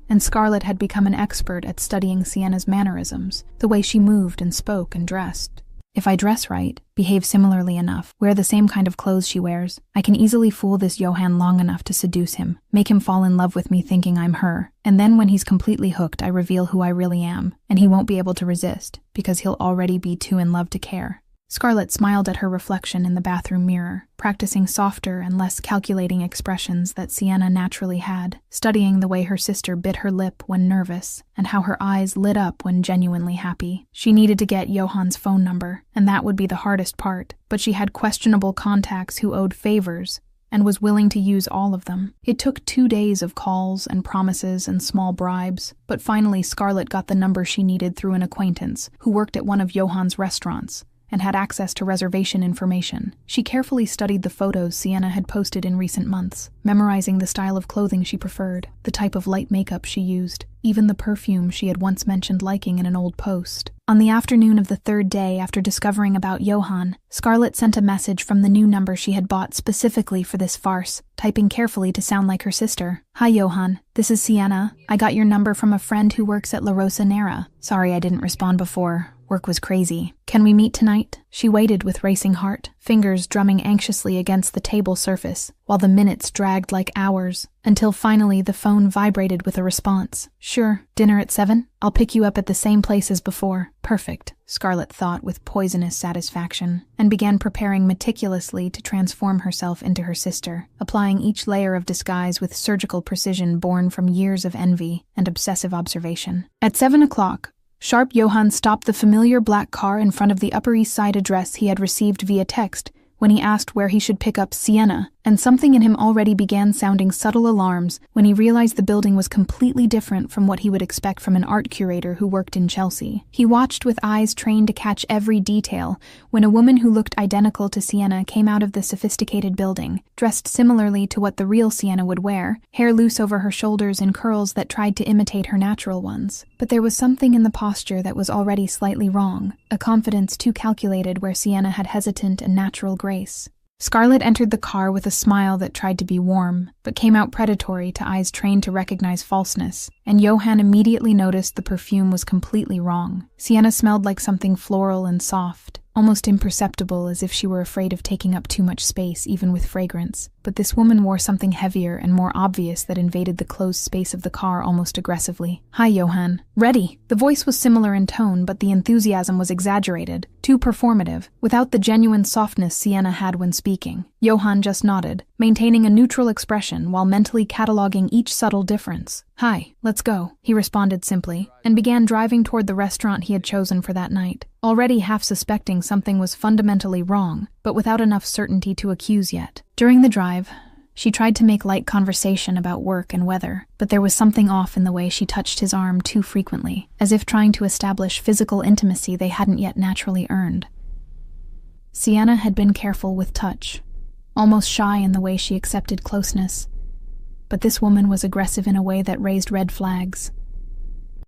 and Scarlett had become an expert at studying Sienna's mannerisms, the way she moved and spoke and dressed. If I dress right, behave similarly enough, wear the same kind of clothes she wears, I can easily fool this Johan long enough to seduce him, make him fall in love with me thinking I'm her, and then when he's completely hooked I reveal who I really am, and he won't be able to resist, because he'll already be too in love to care. Scarlett smiled at her reflection in the bathroom mirror, practicing softer and less calculating expressions that Sienna naturally had, studying the way her sister bit her lip when nervous, and how her eyes lit up when genuinely happy. She needed to get Johan's phone number, and that would be the hardest part, but she had questionable contacts who owed favors, and was willing to use all of them. It took 2 days of calls and promises and small bribes, but finally Scarlett got the number she needed through an acquaintance who worked at one of Johan's restaurants, and had access to reservation information. She carefully studied the photos Sienna had posted in recent months, memorizing the style of clothing she preferred, the type of light makeup she used, even the perfume she had once mentioned liking in an old post. On the afternoon of the third day after discovering about Johan, Scarlett sent a message from the new number she had bought specifically for this farce, typing carefully to sound like her sister. "Hi Johan, this is Sienna. I got your number from a friend who works at La Rosanera. Sorry I didn't respond before. Work was crazy. Can we meet tonight?" She waited with racing heart, fingers drumming anxiously against the table surface, while the minutes dragged like hours, until finally the phone vibrated with a response. "Sure, dinner at 7? I'll pick you up at the same place as before." Perfect, Scarlett thought with poisonous satisfaction, and began preparing meticulously to transform herself into her sister, applying each layer of disguise with surgical precision born from years of envy and obsessive observation. At 7 o'clock, sharp, Johan stopped the familiar black car in front of the Upper East Side address he had received via text when he asked where he should pick up Sienna, and something in him already began sounding subtle alarms when he realized the building was completely different from what he would expect from an art curator who worked in Chelsea. He watched with eyes trained to catch every detail when a woman who looked identical to Sienna came out of the sophisticated building, dressed similarly to what the real Sienna would wear, hair loose over her shoulders in curls that tried to imitate her natural ones. But there was something in the posture that was already slightly wrong, a confidence too calculated where Sienna had hesitant and natural grace. Scarlett entered the car with a smile that tried to be warm, but came out predatory to eyes trained to recognize falseness, and Johan immediately noticed the perfume was completely wrong. Sienna smelled like something floral and soft, almost imperceptible, as if she were afraid of taking up too much space even with fragrance. But this woman wore something heavier and more obvious that invaded the closed space of the car almost aggressively. "Hi, Johan. Ready?" The voice was similar in tone, but the enthusiasm was exaggerated, too performative, without the genuine softness Sienna had when speaking. Johan just nodded, maintaining a neutral expression while mentally cataloging each subtle difference. "Hi, let's go," he responded simply, and began driving toward the restaurant he had chosen for that night, already half suspecting something was fundamentally wrong, but without enough certainty to accuse yet. During the drive, she tried to make light conversation about work and weather, but there was something off in the way she touched his arm too frequently, as if trying to establish physical intimacy they hadn't yet naturally earned. Sienna had been careful with touch, almost shy in the way she accepted closeness, but this woman was aggressive in a way that raised red flags.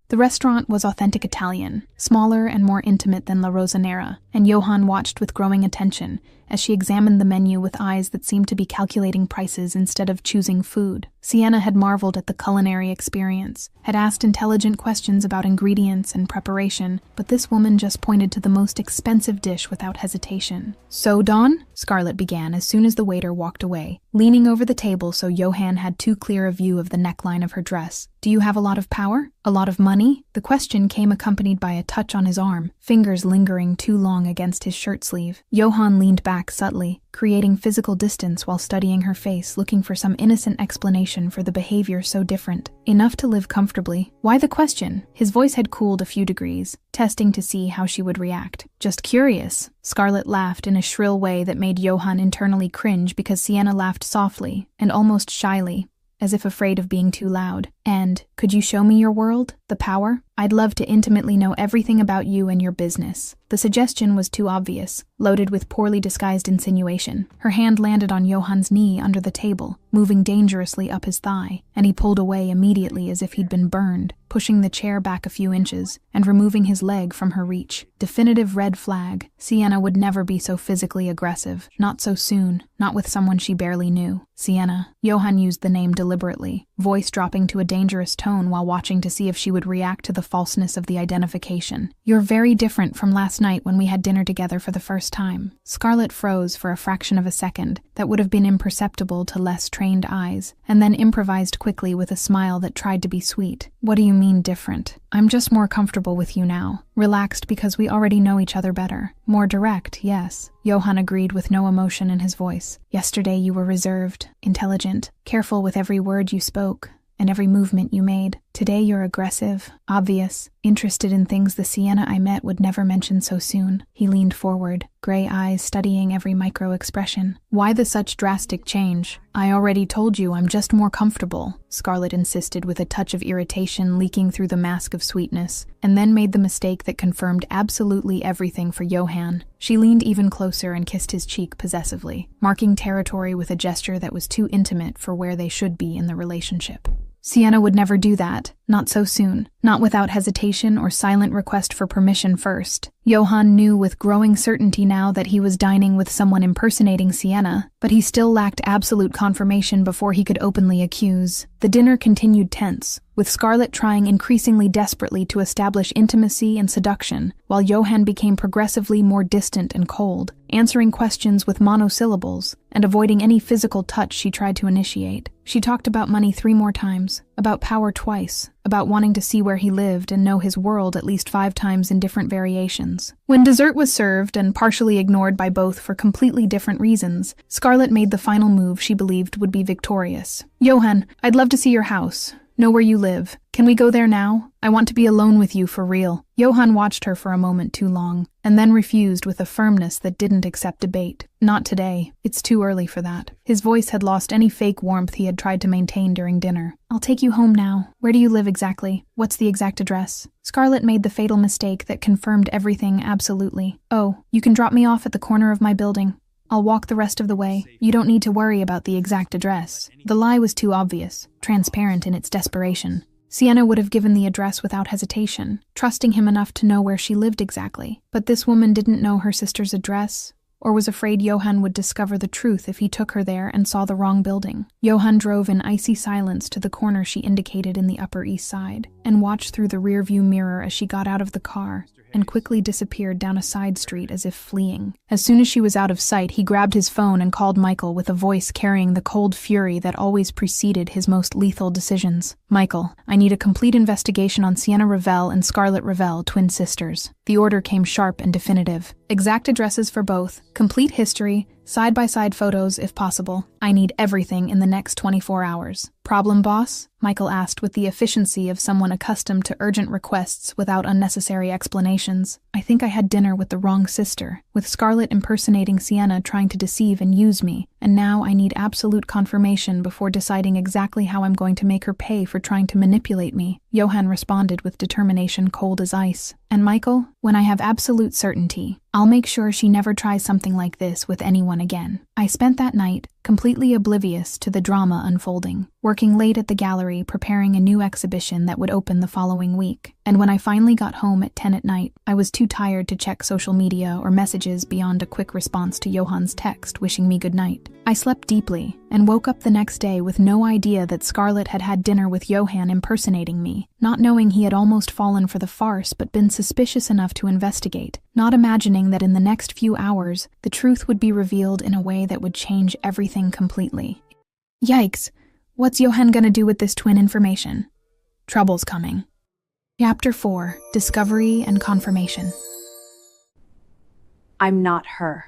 The restaurant was authentic Italian, smaller and more intimate than La Rosanera, and Johan watched with growing attention as she examined the menu with eyes that seemed to be calculating prices instead of choosing food. Sienna had marveled at the culinary experience, had asked intelligent questions about ingredients and preparation, but this woman just pointed to the most expensive dish without hesitation. "So, Dawn?" Scarlett began as soon as the waiter walked away, leaning over the table so Johan had too clear a view of the neckline of her dress. "Do you have a lot of power? A lot of money?" The question came accompanied by a touch on his arm, fingers lingering too long against his shirt sleeve. Johan leaned back subtly, creating physical distance while studying her face, looking for some innocent explanation for the behavior so different. Enough to live comfortably. Why the question? His voice had cooled a few degrees, testing to see how she would react. "Just curious." Scarlett laughed in a shrill way that made Johan internally cringe because Sienna laughed softly and almost shyly, as if afraid of being too loud. "And, could you show me your world? The power? I'd love to intimately know everything about you and your business." The suggestion was too obvious, loaded with poorly disguised insinuation. Her hand landed on Johan's knee under the table, moving dangerously up his thigh, and he pulled away immediately as if he'd been burned, pushing the chair back a few inches and removing his leg from her reach. Definitive red flag. Sienna would never be so physically aggressive. Not so soon, not with someone she barely knew. Sienna. Johan used the name deliberately, voice dropping to a dangerous tone while watching to see if she would react to the falseness of the identification. "You're very different from last night when we had dinner together for the first time." Scarlett froze for a fraction of a second that would have been imperceptible to less trained eyes, and then improvised quickly with a smile that tried to be sweet. "What do you mean different?" "I'm just more comfortable with you now. Relaxed because we already know each other better. More direct, yes." Johan agreed with no emotion in his voice. "Yesterday you were reserved, intelligent, careful with every word you spoke and every movement you made. Today you're aggressive, obvious, interested in things the Sienna I met would never mention so soon. He leaned forward, gray eyes studying every micro-expression. Why the such drastic change? I already told you I'm just more comfortable, Scarlett insisted with a touch of irritation leaking through the mask of sweetness, and then made the mistake that confirmed absolutely everything for Johann. She leaned even closer and kissed his cheek possessively, marking territory with a gesture that was too intimate for where they should be in the relationship. Sienna would never do that, not so soon, not without hesitation or silent request for permission first. Johann knew with growing certainty now that he was dining with someone impersonating Sienna, but he still lacked absolute confirmation before he could openly accuse. The dinner continued tense, with Scarlett trying increasingly desperately to establish intimacy and seduction, while Johann became progressively more distant and cold, answering questions with monosyllables and avoiding any physical touch she tried to initiate. She talked about money 3 more times, about power twice, about wanting to see where he lived and know his world at least 5 times in different variations. When dessert was served and partially ignored by both for completely different reasons, Scarlett made the final move she believed would be victorious. Johann, I'd love to see your house. Know where you live. Can we go there now? I want to be alone with you for real. Johann watched her for a moment too long, and then refused with a firmness that didn't accept debate. Not today. It's too early for that. His voice had lost any fake warmth he had tried to maintain during dinner. I'll take you home now. Where do you live exactly? What's the exact address? Scarlett made the fatal mistake that confirmed everything absolutely. Oh, you can drop me off at the corner of my building. I'll walk the rest of the way. You don't need to worry about the exact address. The lie was too obvious, transparent in its desperation. Sienna would have given the address without hesitation, trusting him enough to know where she lived exactly. But this woman didn't know her sister's address, or was afraid Johann would discover the truth if he took her there and saw the wrong building. Johann drove in icy silence to the corner she indicated in the Upper East Side, and watched through the rearview mirror as she got out of the car and quickly disappeared down a side street as if fleeing. As soon as she was out of sight, he grabbed his phone and called Michael with a voice carrying the cold fury that always preceded his most lethal decisions. Michael, I need a complete investigation on Sienna Revell and Scarlett Revell, twin sisters. The order came sharp and definitive. Exact addresses for both, complete history, side-by-side photos if possible. I need everything in the next 24 hours. Problem, boss? Michael asked with the efficiency of someone accustomed to urgent requests without unnecessary explanations. I think I had dinner with the wrong sister, with Scarlett impersonating Sienna trying to deceive and use me, and now I need absolute confirmation before deciding exactly how I'm going to make her pay for trying to manipulate me. Johann responded with determination cold as ice. And Michael, when I have absolute certainty, I'll make sure she never tries something like this with anyone again. I spent that night completely oblivious to the drama unfolding, working late at the gallery preparing a new exhibition that would open the following week. And when I finally got home at 10 at night, I was too tired to check social media or messages beyond a quick response to Johann's text wishing me good night. I slept deeply and woke up the next day with no idea that Scarlett had had dinner with Johann impersonating me, not knowing he had almost fallen for the farce but been suspicious enough to investigate, not imagining that in the next few hours, the truth would be revealed in a way that would change everything completely. Yikes, what's Johann gonna do with this twin information? Trouble's coming. Chapter 4, Discovery and Confirmation. I'm not her.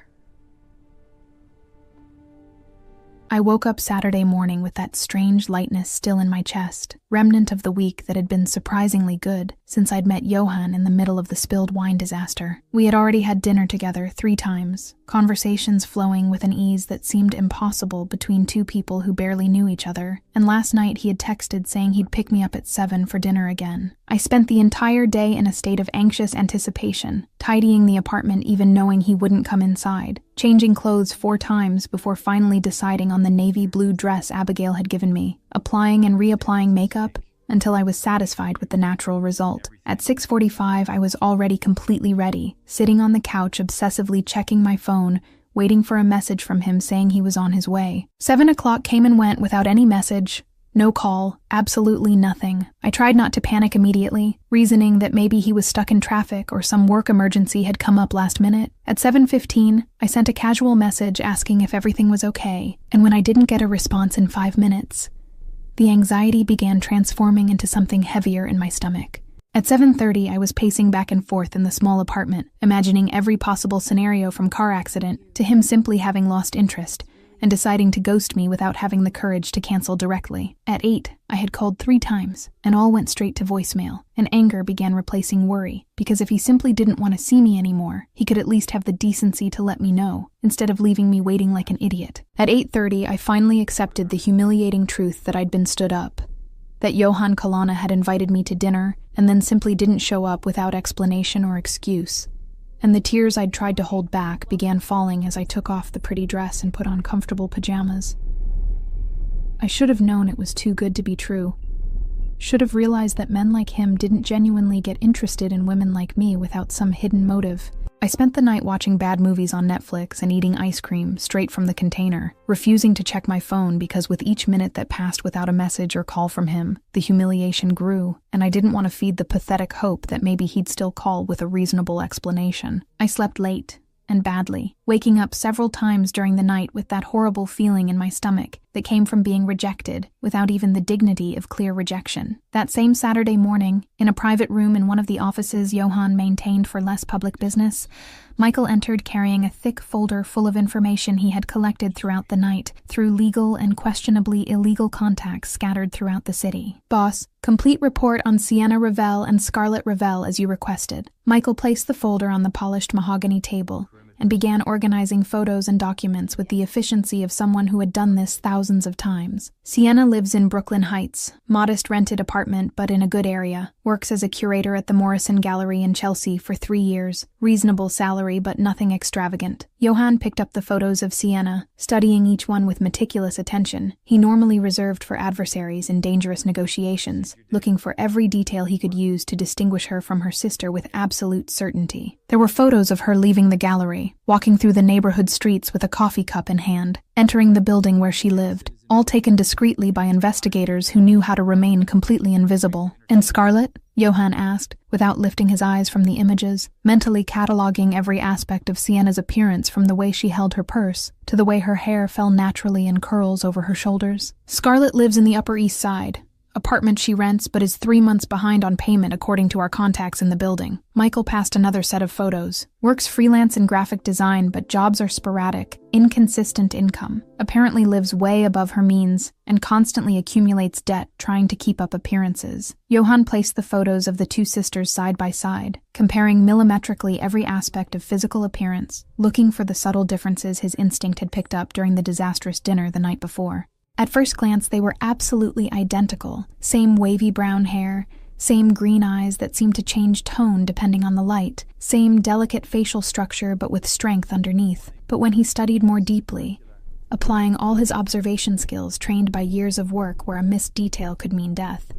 I woke up Saturday morning with that strange lightness still in my chest, remnant of the week that had been surprisingly good since I'd met Johann in the middle of the spilled wine disaster. We had already had dinner together 3 times, conversations flowing with an ease that seemed impossible between 2 people who barely knew each other, and last night he had texted saying he'd pick me up at 7 for dinner again. I spent the entire day in a state of anxious anticipation, tidying the apartment even knowing he wouldn't come inside, changing clothes 4 times before finally deciding on the navy blue dress Abigail had given me, applying and reapplying makeup until I was satisfied with the natural result. At 6:45, I was already completely ready, sitting on the couch obsessively checking my phone, waiting for a message from him saying he was on his way. 7 o'clock came and went without any message. No call, absolutely nothing. I tried not to panic immediately, reasoning that maybe he was stuck in traffic or some work emergency had come up last minute. At 7:15, I sent a casual message asking if everything was okay, and when I didn't get a response in 5 minutes, the anxiety began transforming into something heavier in my stomach. At 7:30, I was pacing back and forth in the small apartment, imagining every possible scenario from car accident to him simply having lost interest, and deciding to ghost me witout having the courage to cancel directly. At 8, I had called 3 times, and all went straight to voicemail, and anger began replacing worry, because if he simply didn't want to see me anymore, he could at least have the decency to let me know, instead of leaving me waiting like an idiot. At 8:30, I finally accepted the humiliating truth that I'd been stood up, that Johan Kalana had invited me to dinner, and then simply didn't show up without explanation or excuse. And the tears I'd tried to hold back began falling as I took off the pretty dress and put on comfortable pajamas. I should have known it was too good to be true. Should have realized that men like him didn't genuinely get interested in women like me without some hidden motive. I spent the night watching bad movies on Netflix and eating ice cream straight from the container, refusing to check my phone because with each minute that passed without a message or call from him, the humiliation grew, and I didn't want to feed the pathetic hope that maybe he'd still call with a reasonable explanation. I slept late and badly, waking up several times during the night with that horrible feeling in my stomach that came from being rejected without even the dignity of clear rejection. That same Saturday morning, in a private room in one of the offices Johan maintained for less public business, Michael entered carrying a thick folder full of information he had collected throughout the night through legal and questionably illegal contacts scattered throughout the city. "Boss, complete report on Sienna Ravel and Scarlett Ravel as you requested." Michael placed the folder on the polished mahogany table and began organizing photos and documents with the efficiency of someone who had done this thousands of times. Sienna lives in Brooklyn Heights, modest rented apartment but in a good area, works as a curator at the Morrison Gallery in Chelsea for 3 years, reasonable salary but nothing extravagant. Johan picked up the photos of Sienna, studying each one with meticulous attention, he normally reserved for adversaries in dangerous negotiations, looking for every detail he could use to distinguish her from her sister with absolute certainty. There were photos of her leaving the gallery, walking through the neighborhood streets with a coffee cup in hand, entering the building where she lived, all taken discreetly by investigators who knew how to remain completely invisible. "And Scarlett?" Johan asked, without lifting his eyes from the images, mentally cataloging every aspect of Sienna's appearance from the way she held her purse to the way her hair fell naturally in curls over her shoulders. "Scarlett lives in the Upper East Side. Apartment she rents but is 3 months behind on payment according to our contacts in the building." Michael passed another set of photos. "Works freelance in graphic design but jobs are sporadic, inconsistent income. Apparently lives way above her means and constantly accumulates debt trying to keep up appearances." Johan placed the photos of the 2 sisters side by side, comparing millimetrically every aspect of physical appearance, looking for the subtle differences his instinct had picked up during the disastrous dinner the night before. At first glance, they were absolutely identical. Same wavy brown hair, same green eyes that seemed to change tone depending on the light, same delicate facial structure but with strength underneath. But when he studied more deeply, applying all his observation skills trained by years of work where a missed detail could mean death,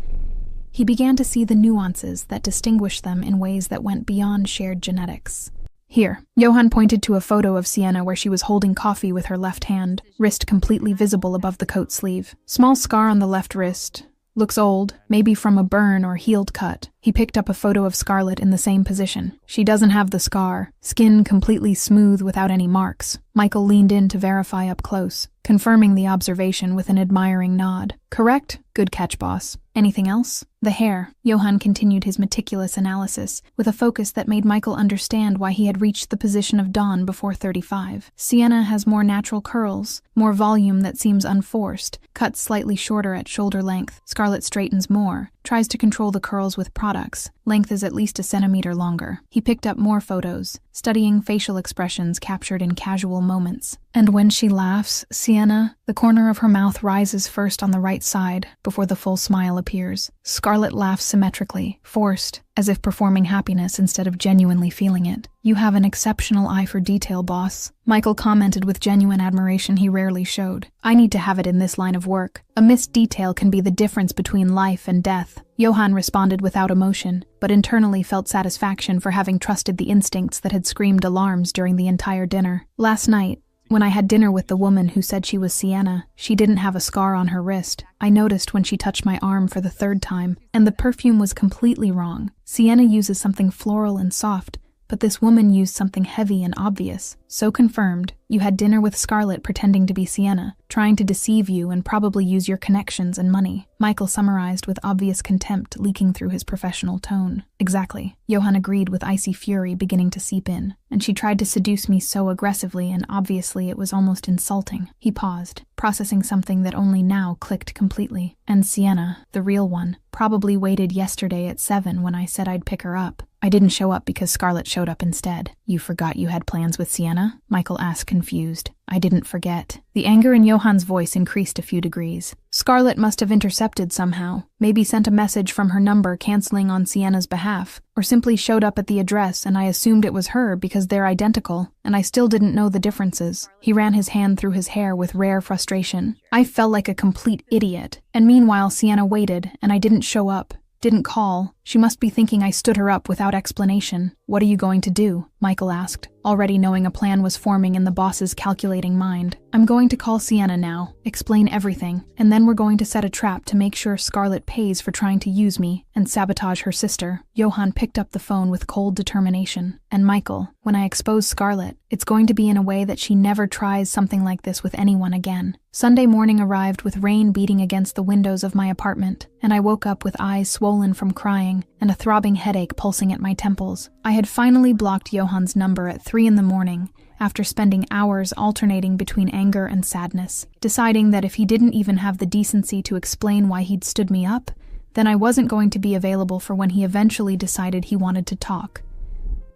he began to see the nuances that distinguished them in ways that went beyond shared genetics. "Here." Johan pointed to a photo of Sienna where she was holding coffee with her left hand, wrist completely visible above the coat sleeve. "Small scar on the left wrist. Looks old, maybe from a burn or healed cut." He picked up a photo of Scarlett in the same position. "She doesn't have the scar. Skin completely smooth without any marks." Michael leaned in to verify up close, confirming the observation with an admiring nod. "Correct? Good catch, boss. Anything else?" "The hair." Johan continued his meticulous analysis, with a focus that made Michael understand why he had reached the position of Dawn before 35. "Sienna has more natural curls, more volume that seems unforced, cuts slightly shorter at shoulder length. Scarlett straightens more, tries to control the curls with products. Length is at least a centimeter longer." He picked up more photos, studying facial expressions captured in casual moments. "And when she laughs, Sienna, the corner of her mouth rises first on the right side before the full smile appears. Scarlett laughs symmetrically, forced, as if performing happiness instead of genuinely feeling it." "You have an exceptional eye for detail, boss," Michael commented with genuine admiration he rarely showed. "I need to have it in this line of work. A missed detail can be the difference between life and death." Johan responded without emotion, but internally felt satisfaction for having trusted the instincts that had screamed alarms during the entire dinner. "Last night, when I had dinner with the woman who said she was Sienna, she didn't have a scar on her wrist. I noticed when she touched my arm for the 3rd time, and the perfume was completely wrong. Sienna uses something floral and soft, but this woman used something heavy and obvious. So confirmed, you had dinner with Scarlett pretending to be Sienna, trying to deceive you and probably use your connections and money. Michael summarized with obvious contempt leaking through his professional tone. Exactly. Johan agreed with icy fury beginning to seep in. And she tried to seduce me so aggressively, and obviously it was almost insulting. He paused, processing something that only now clicked completely. And Sienna, the real one, probably waited yesterday at 7 when I said I'd pick her up. I didn't show up because Scarlett showed up instead. You forgot you had plans with Sienna? Michael asked, confused. I didn't forget. The anger in Johan's voice increased a few degrees. Scarlett must have intercepted somehow, maybe sent a message from her number canceling on Sienna's behalf, or simply showed up at the address and I assumed it was her because they're identical, and I still didn't know the differences. He ran his hand through his hair with rare frustration. I felt like a complete idiot, and meanwhile Sienna waited, and I didn't show up. Didn't call. She must be thinking I stood her up without explanation. What are you going to do? Michael asked, already knowing a plan was forming in the boss's calculating mind. I'm going to call Sienna now, explain everything, and then we're going to set a trap to make sure Scarlett pays for trying to use me and sabotage her sister. Johan picked up the phone with cold determination. And Michael, when I expose Scarlett, it's going to be in a way that she never tries something like this with anyone again. Sunday morning arrived with rain beating against the windows of my apartment, and I woke up with eyes swollen from crying and a throbbing headache pulsing at my temples. I had finally blocked Johan's number at 3 in the morning, after spending hours alternating between anger and sadness, deciding that if he didn't even have the decency to explain why he'd stood me up, then I wasn't going to be available for when he eventually decided he wanted to talk.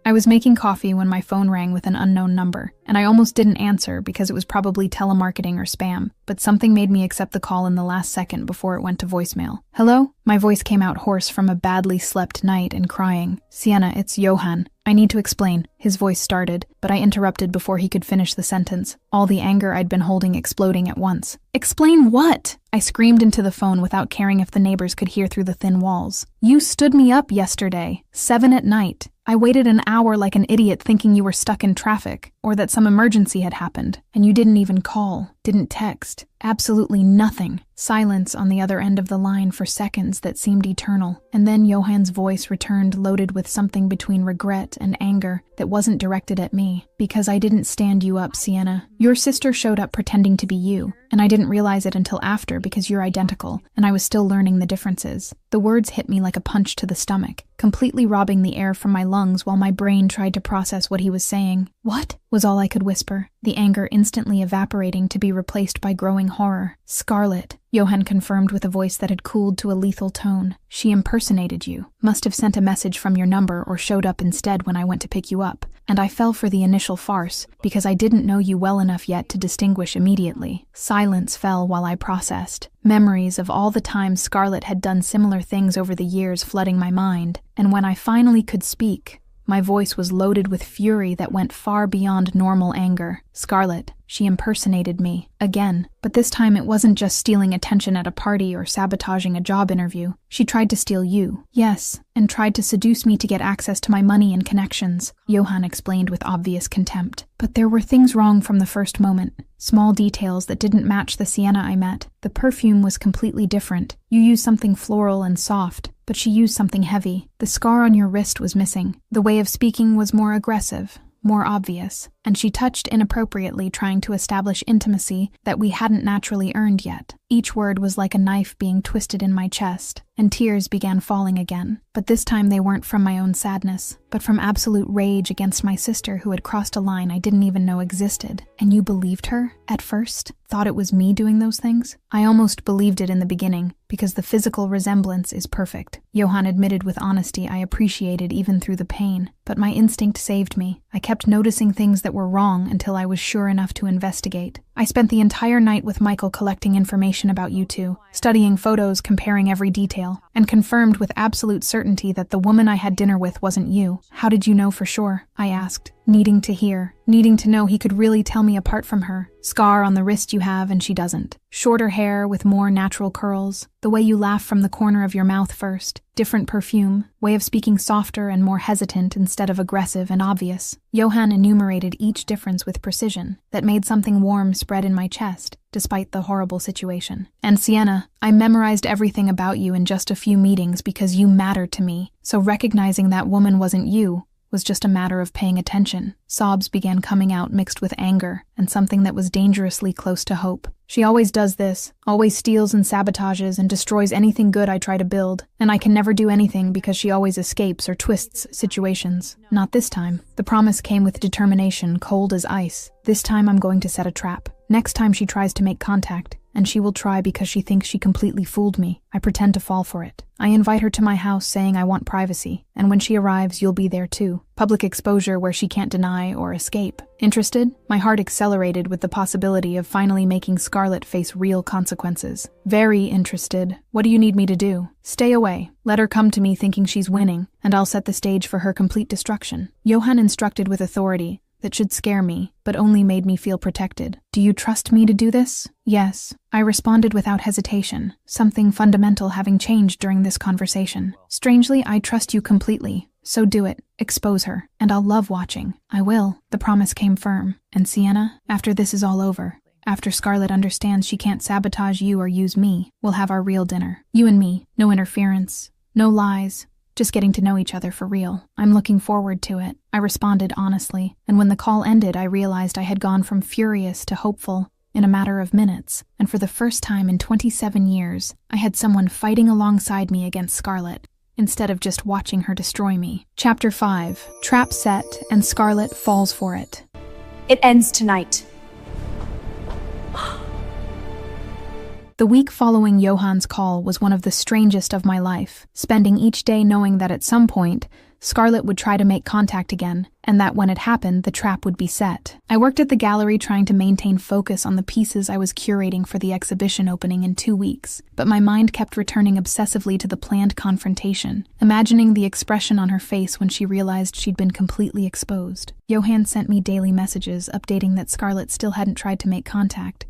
I was making coffee when my phone rang with an unknown number, and I almost didn't answer because it was probably telemarketing or spam, but something made me accept the call in the last second before it went to voicemail. Hello? My voice came out hoarse from a badly slept night and crying. Sienna, it's Johan. I need to explain. His voice started, but I interrupted before he could finish the sentence, all the anger I'd been holding exploding at once. Explain what? I screamed into the phone without caring if the neighbors could hear through the thin walls. You stood me up yesterday, 7 at night. I waited an hour like an idiot thinking you were stuck in traffic, or that some emergency had happened, and you didn't even call, didn't text, absolutely nothing. Silence on the other end of the line for seconds that seemed eternal, and then Johan's voice returned loaded with something between regret and anger that wasn't directed at me, because I didn't stand you up, Sienna. Your sister showed up pretending to be you, and I didn't realize it until after because you're identical, and I was still learning the differences. The words hit me like a punch to the stomach, completely robbing the air from my lungs while my brain tried to process what he was saying. What? Was all I could whisper, the anger instantly evaporating to be replaced by growing horror. Scarlett, Johan confirmed with a voice that had cooled to a lethal tone. She impersonated you, must have sent a message from your number or showed up instead when I went to pick you up, and I fell for the initial farce because I didn't know you well enough yet to distinguish immediately. Silence fell while I processed. Memories of all the times Scarlett had done similar things over the years flooding my mind, and when I finally could speak, my voice was loaded with fury that went far beyond normal anger. Scarlett, she impersonated me, again, but this time it wasn't just stealing attention at a party or sabotaging a job interview. She tried to steal you. Yes, and tried to seduce me to get access to my money and connections, Johan explained with obvious contempt. But there were things wrong from the first moment. Small details that didn't match the Sienna I met. The perfume was completely different. You used something floral and soft, but she used something heavy. The scar on your wrist was missing. The way of speaking was more aggressive, more obvious, and she touched inappropriately, trying to establish intimacy that we hadn't naturally earned yet. Each word was like a knife being twisted in my chest, and tears began falling again. But this time they weren't from my own sadness, but from absolute rage against my sister who had crossed a line I didn't even know existed. And you believed her, at first? Thought it was me doing those things? I almost believed it in the beginning, because the physical resemblance is perfect. Johan admitted with honesty I appreciated even through the pain, but my instinct saved me. I kept noticing things that were wrong until I was sure enough to investigate. I spent the entire night with Michael collecting information about you two, studying photos, comparing every detail, and confirmed with absolute certainty that the woman I had dinner with wasn't you. How did you know for sure? I asked, needing to hear, needing to know he could really tell me apart from her. Scar on the wrist you have and she doesn't. Shorter hair with more natural curls. The way you laugh from the corner of your mouth first. Different perfume. Way of speaking softer and more hesitant instead of aggressive and obvious. Johan enumerated each difference with precision that made something warm spread in my chest, despite the horrible situation. And Sienna, I memorized everything about you in just a few meetings because you mattered to me. So recognizing that woman wasn't you was just a matter of paying attention. Sobs began coming out mixed with anger and something that was dangerously close to hope. She always does this, always steals and sabotages and destroys anything good I try to build, and I can never do anything because she always escapes or twists situations. Not this time. The promise came with determination, cold as ice. This time I'm going to set a trap. Next time she tries to make contact, and she will try because she thinks she completely fooled me, I pretend to fall for it. I invite her to my house saying I want privacy, and when she arrives, you'll be there too. Public exposure where she can't deny or escape. Interested? My heart accelerated with the possibility of finally making Scarlett face real consequences. Very interested. What do you need me to do? Stay away. Let her come to me thinking she's winning, and I'll set the stage for her complete destruction. Johann instructed with authority. That should scare me, but only made me feel protected. Do you trust me to do this? Yes. I responded without hesitation, something fundamental having changed during this conversation. Strangely, I trust you completely. So do it. Expose her. And I'll love watching. I will. The promise came firm. And Sienna, after this is all over, after Scarlett understands she can't sabotage you or use me, we'll have our real dinner. You and me. No interference. No lies. Just getting to know each other for real. I'm looking forward to it. I responded honestly, and when the call ended, I realized I had gone from furious to hopeful in a matter of minutes, and for the first time in 27 years, I had someone fighting alongside me against Scarlett, instead of just watching her destroy me. Chapter 5. Trap set, and Scarlett falls for it. It ends tonight. The week following Johann's call was one of the strangest of my life, spending each day knowing that at some point, Scarlett would try to make contact again, and that when it happened, the trap would be set. I worked at the gallery trying to maintain focus on the pieces I was curating for the exhibition opening in 2 weeks, but my mind kept returning obsessively to the planned confrontation, imagining the expression on her face when she realized she'd been completely exposed. Johann sent me daily messages updating that Scarlett still hadn't tried to make contact,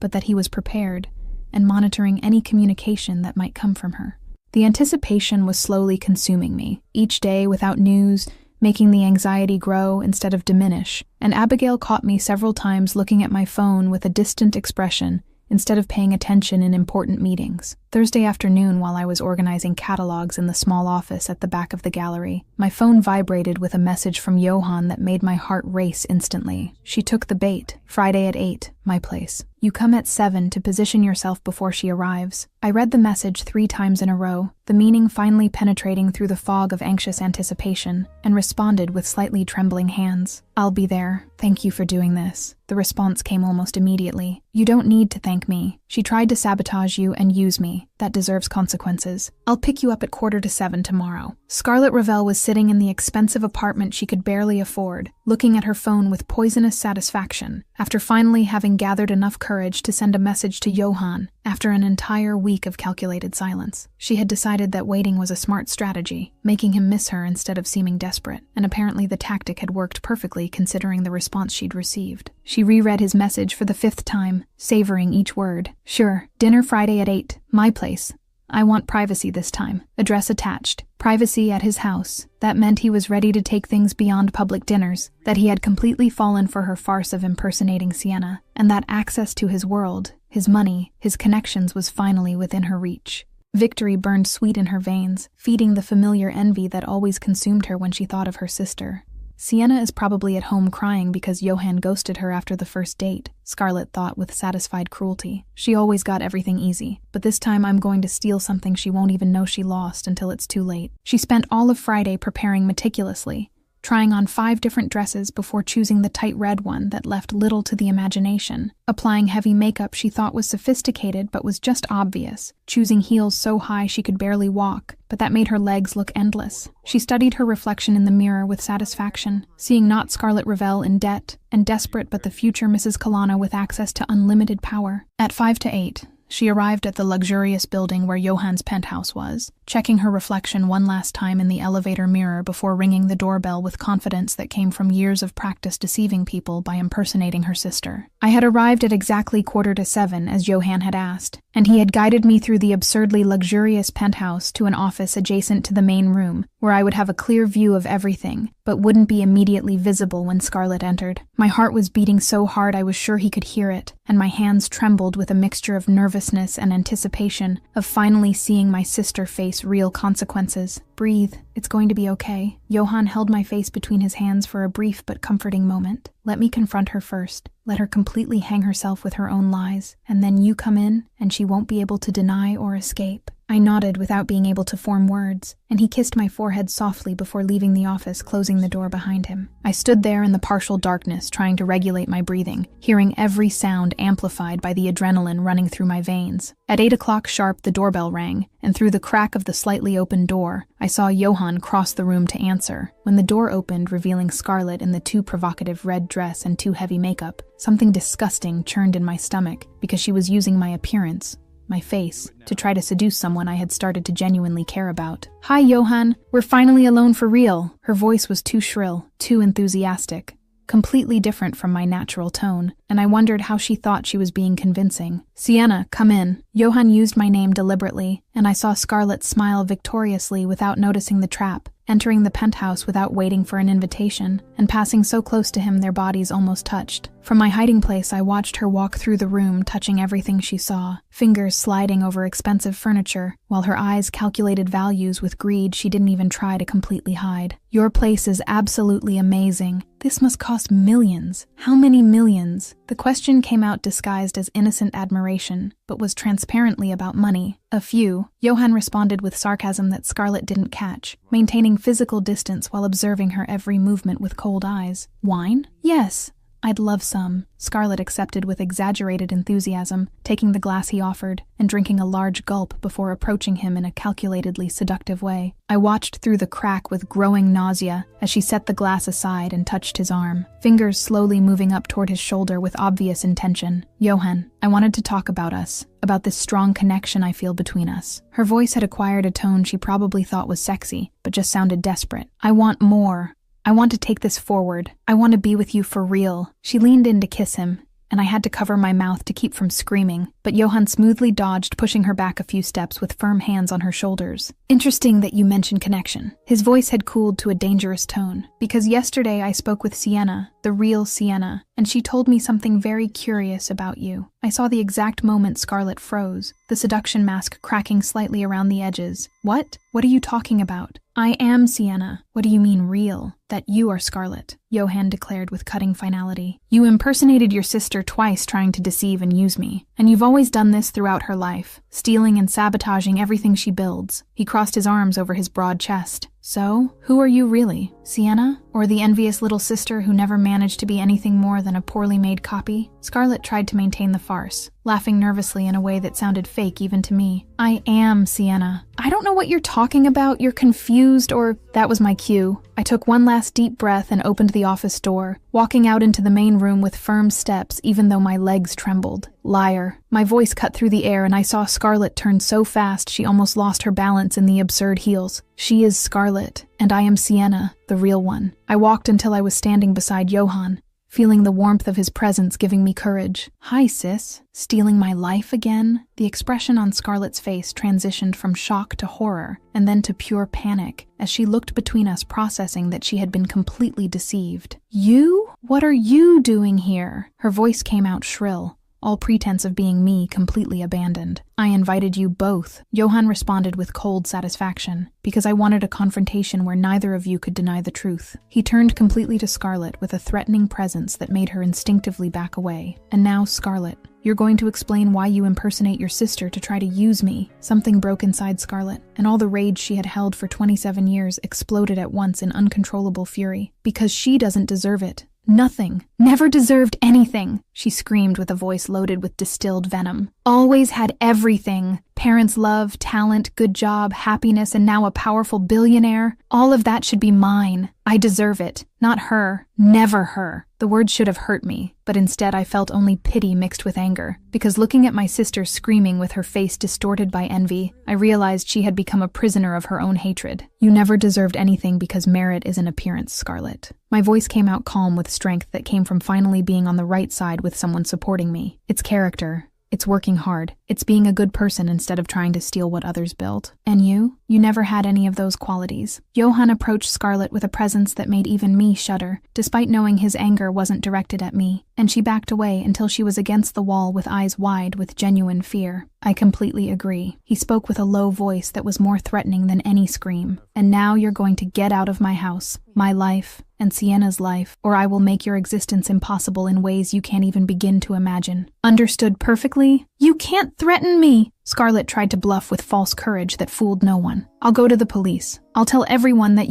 but that he was prepared, and monitoring any communication that might come from her. The anticipation was slowly consuming me, each day without news, making the anxiety grow instead of diminish, and Abigail caught me several times looking at my phone with a distant expression instead of paying attention in important meetings. Thursday afternoon, while I was organizing catalogs in the small office at the back of the gallery, my phone vibrated with a message from Johann that made my heart race instantly. She took the bait. Friday at 8, my place. You come at 7 to position yourself before she arrives. I read the message 3 times in a row, the meaning finally penetrating through the fog of anxious anticipation, and responded with slightly trembling hands. I'll be there. Thank you for doing this. The response came almost immediately. You don't need to thank me. She tried to sabotage you and use me. That deserves consequences. I'll pick you up at 6:45 tomorrow. Scarlett Ravel was sitting in the expensive apartment she could barely afford, looking at her phone with poisonous satisfaction, after finally having gathered enough courage to send a message to Johann after an entire week of calculated silence. She had decided that waiting was a smart strategy, making him miss her instead of seeming desperate, and apparently the tactic had worked perfectly considering the response she'd received. She reread his message for the 5th time, savoring each word. Sure, dinner Friday at 8, my place. I want privacy this time. Address attached. Privacy at his house. That meant he was ready to take things beyond public dinners, that he had completely fallen for her farce of impersonating Sienna, and that access to his world, his money, his connections was finally within her reach. Victory burned sweet in her veins, feeding the familiar envy that always consumed her when she thought of her sister. Sienna is probably at home crying because Johann ghosted her after the first date, Scarlett thought with satisfied cruelty. She always got everything easy, but this time I'm going to steal something she won't even know she lost until it's too late. She spent all of Friday preparing meticulously, trying on 5 different dresses before choosing the tight red one that left little to the imagination, applying heavy makeup she thought was sophisticated but was just obvious, choosing heels so high she could barely walk, but that made her legs look endless. She studied her reflection in the mirror with satisfaction, seeing not Scarlett Ravel in debt, and desperate but the future Mrs. Kalana with access to unlimited power. At 5 to 8, she arrived at the luxurious building where Johann's penthouse was, checking her reflection one last time in the elevator mirror before ringing the doorbell with confidence that came from years of practice deceiving people by impersonating her sister. I had arrived at exactly 6:45 as Johann had asked, and he had guided me through the absurdly luxurious penthouse to an office adjacent to the main room, where I would have a clear view of everything, but wouldn't be immediately visible when Scarlett entered. My heart was beating so hard I was sure he could hear it, and my hands trembled with a mixture of nervousness and anticipation of finally seeing my sister face real consequences. Breathe, it's going to be okay. Johan held my face between his hands for a brief but comforting moment. Let me confront her first. Let her completely hang herself with her own lies, and then you come in, and she won't be able to deny or escape. I nodded without being able to form words, and he kissed my forehead softly before leaving the office, closing the door behind him. I stood there in the partial darkness, trying to regulate my breathing, hearing every sound amplified by the adrenaline running through my veins. At 8 o'clock sharp, the doorbell rang, and through the crack of the slightly open door, I saw Johan cross the room to answer. When the door opened, revealing Scarlett in the too provocative red dress and too heavy makeup, something disgusting churned in my stomach because she was using my appearance, my face, to try to seduce someone I had started to genuinely care about. "Hi, Johan. We're finally alone for real." Her voice was too shrill, too enthusiastic, completely different from my natural tone, and I wondered how she thought she was being convincing. "Sienna, come in." Johan used my name deliberately, and I saw Scarlett smile victoriously without noticing the trap, entering the penthouse without waiting for an invitation, and passing so close to him their bodies almost touched. From my hiding place, I watched her walk through the room, touching everything she saw, fingers sliding over expensive furniture, while her eyes calculated values with greed she didn't even try to completely hide. "Your place is absolutely amazing. This must cost millions. How many millions?" The question came out disguised as innocent admiration, but was transparently about money. "A few." Johan responded with sarcasm that Scarlett didn't catch, maintaining physical distance while observing her every movement with cold eyes. "Wine?" "Yes. I'd love some." Scarlett accepted with exaggerated enthusiasm, taking the glass he offered and drinking a large gulp before approaching him in a calculatedly seductive way. I watched through the crack with growing nausea as she set the glass aside and touched his arm, fingers slowly moving up toward his shoulder with obvious intention. "Johan, I wanted to talk about us, about this strong connection I feel between us." Her voice had acquired a tone she probably thought was sexy, but just sounded desperate. "I want more. I want to take this forward. I want to be with you for real." She leaned in to kiss him, and I had to cover my mouth to keep from screaming, but Johan smoothly dodged, pushing her back a few steps with firm hands on her shoulders. "Interesting that you mentioned connection." His voice had cooled to a dangerous tone, because yesterday I spoke with Sienna, the real Sienna, and she told me something very curious about you. I saw the exact moment Scarlett froze, the seduction mask cracking slightly around the edges. "What? What are you talking about?" "I am Sienna." "What do you mean real?" "That you are Scarlett," Johan declared with cutting finality. "You impersonated your sister twice trying to deceive and use me, and you've always done this throughout her life, stealing and sabotaging everything she builds." He crossed his arms over his broad chest. "So, who are you really? Sienna? Or the envious little sister who never managed to be anything more than a poorly made copy?" Scarlett tried to maintain the farce, laughing nervously in a way that sounded fake even to me. "I am Sienna." "I don't know what you're talking about. You're confused, or..." That was my cue. I took one last deep breath and opened the office door, walking out into the main room with firm steps even though my legs trembled. "Liar." My voice cut through the air and I saw Scarlett turn so fast she almost lost her balance in the absurd heels. She is Scarlett, and I am Sienna, the real one. I walked until I was standing beside Johan, feeling the warmth of his presence giving me courage. "Hi, sis. Stealing my life again?" The expression on Scarlett's face transitioned from shock to horror, and then to pure panic, as she looked between us, processing that she had been completely deceived. "You? What are you doing here?" Her voice came out shrill, all pretense of being me completely abandoned. "I invited you both," Johan responded with cold satisfaction, "because I wanted a confrontation where neither of you could deny the truth." He turned completely to Scarlett with a threatening presence that made her instinctively back away. "And now, Scarlett, you're going to explain why you impersonate your sister to try to use me." Something broke inside Scarlett, and all the rage she had held for 27 years exploded at once in uncontrollable fury. "Because she doesn't deserve it. Nothing. Never deserved anything," she screamed with a voice loaded with distilled venom. "Always had everything. Parents' love, talent, good job, happiness, and now a powerful billionaire. All of that should be mine. I deserve it. Not her. Never her." The words should have hurt me, but instead I felt only pity mixed with anger, because looking at my sister screaming with her face distorted by envy, I realized she had become a prisoner of her own hatred. "You never deserved anything because merit is an appearance, Scarlett." My voice came out calm with strength that came from finally being on the right side with someone supporting me. "It's character. It's working hard. It's being a good person instead of trying to steal what others built. And you? You never had any of those qualities. Johann approached Scarlett with a presence that made even me shudder, despite knowing his anger wasn't directed at me, and she backed away until she was against the wall with eyes wide with genuine fear. I completely agree. He spoke with a low voice that was more threatening than any scream. And now you're going to get out of my house, my life, and Sienna's life, or I will make your existence impossible in ways you can't even begin to imagine. Understood perfectly? You can't threaten me! Scarlett tried to bluff with false courage that fooled no one. I'll go to the police. I'll tell everyone that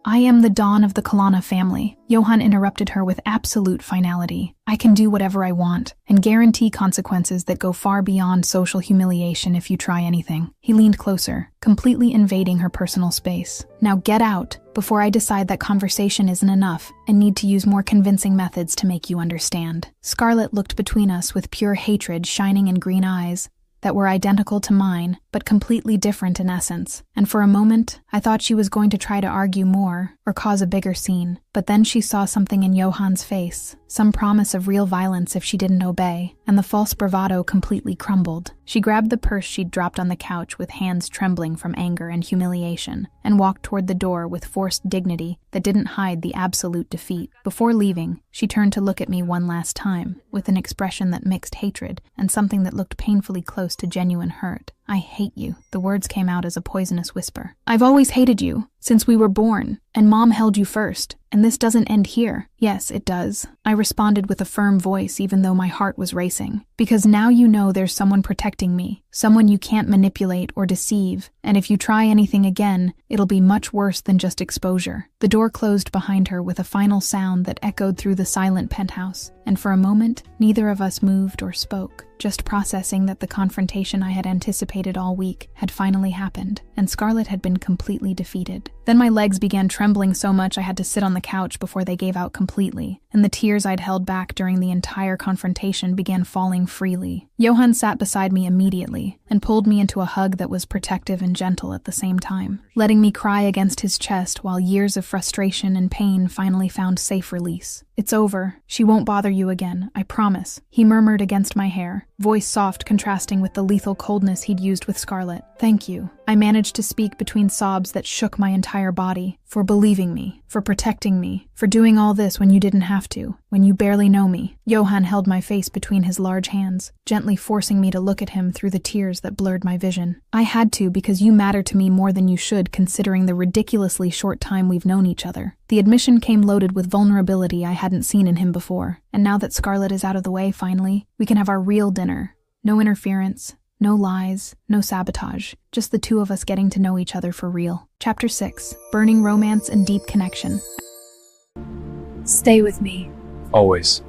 I am the Dawn of the Kalana family. Johann interrupted her with absolute finality. I can do whatever I want, and guarantee consequences that go far beyond social humiliation if you try anything. He leaned closer, completely invading her personal space. Now get out, before I decide that conversation isn't enough, and need to use more convincing methods to make you understand. Scarlett looked between us with pure hatred shining in green eyes that were identical to mine, but completely different in essence. And for a moment, I thought she was going to try to argue more or cause a bigger scene. But then she saw something in Johann's face, some promise of real violence if she didn't obey, and the false bravado completely crumbled. She grabbed the purse she'd dropped on the couch with hands trembling from anger and humiliation, and walked toward the door with forced dignity that didn't hide the absolute defeat. Before leaving, she turned to look at me one last time, with an expression that mixed hatred and something that looked painfully close to genuine hurt. I hate you. The words came out as a poisonous whisper. I've always hated you, since we were born, and Mom held you first, and this doesn't end here. Yes, it does. I responded with a firm voice even though my heart was racing. Because now you know there's someone protecting me, someone you can't manipulate or deceive, and if you try anything again, it'll be much worse than just exposure. The door closed behind her with a final sound that echoed through the silent penthouse, and for a moment, neither of us moved or spoke, just processing that the confrontation I had anticipated all week had finally happened, and Scarlett had been completely defeated. Then my legs began trembling so much I had to sit on the couch before they gave out completely, and the tears I'd held back during the entire confrontation began falling freely. Johann sat beside me immediately and pulled me into a hug that was protective and gentle at the same time, letting me cry against his chest while years of frustration and pain finally found safe release. It's over. She won't bother you again, I promise, he murmured against my hair, voice soft contrasting with the lethal coldness he'd used with Scarlett. Thank you. I managed to speak between sobs that shook my entire body, for believing me, for protecting me, for doing all this when you didn't have to, when you barely know me. Johann held my face between his large hands, gently forcing me to look at him through the tears that blurred my vision. I had to because you matter to me more than you should considering the ridiculously short time we've known each other. The admission came loaded with vulnerability I hadn't seen in him before, and now that Scarlett is out of the way finally, we can have our real dinner. No interference, no lies, no sabotage, just the two of us getting to know each other for real. Chapter 6, Burning Romance and Deep Connection. Stay with me. Always.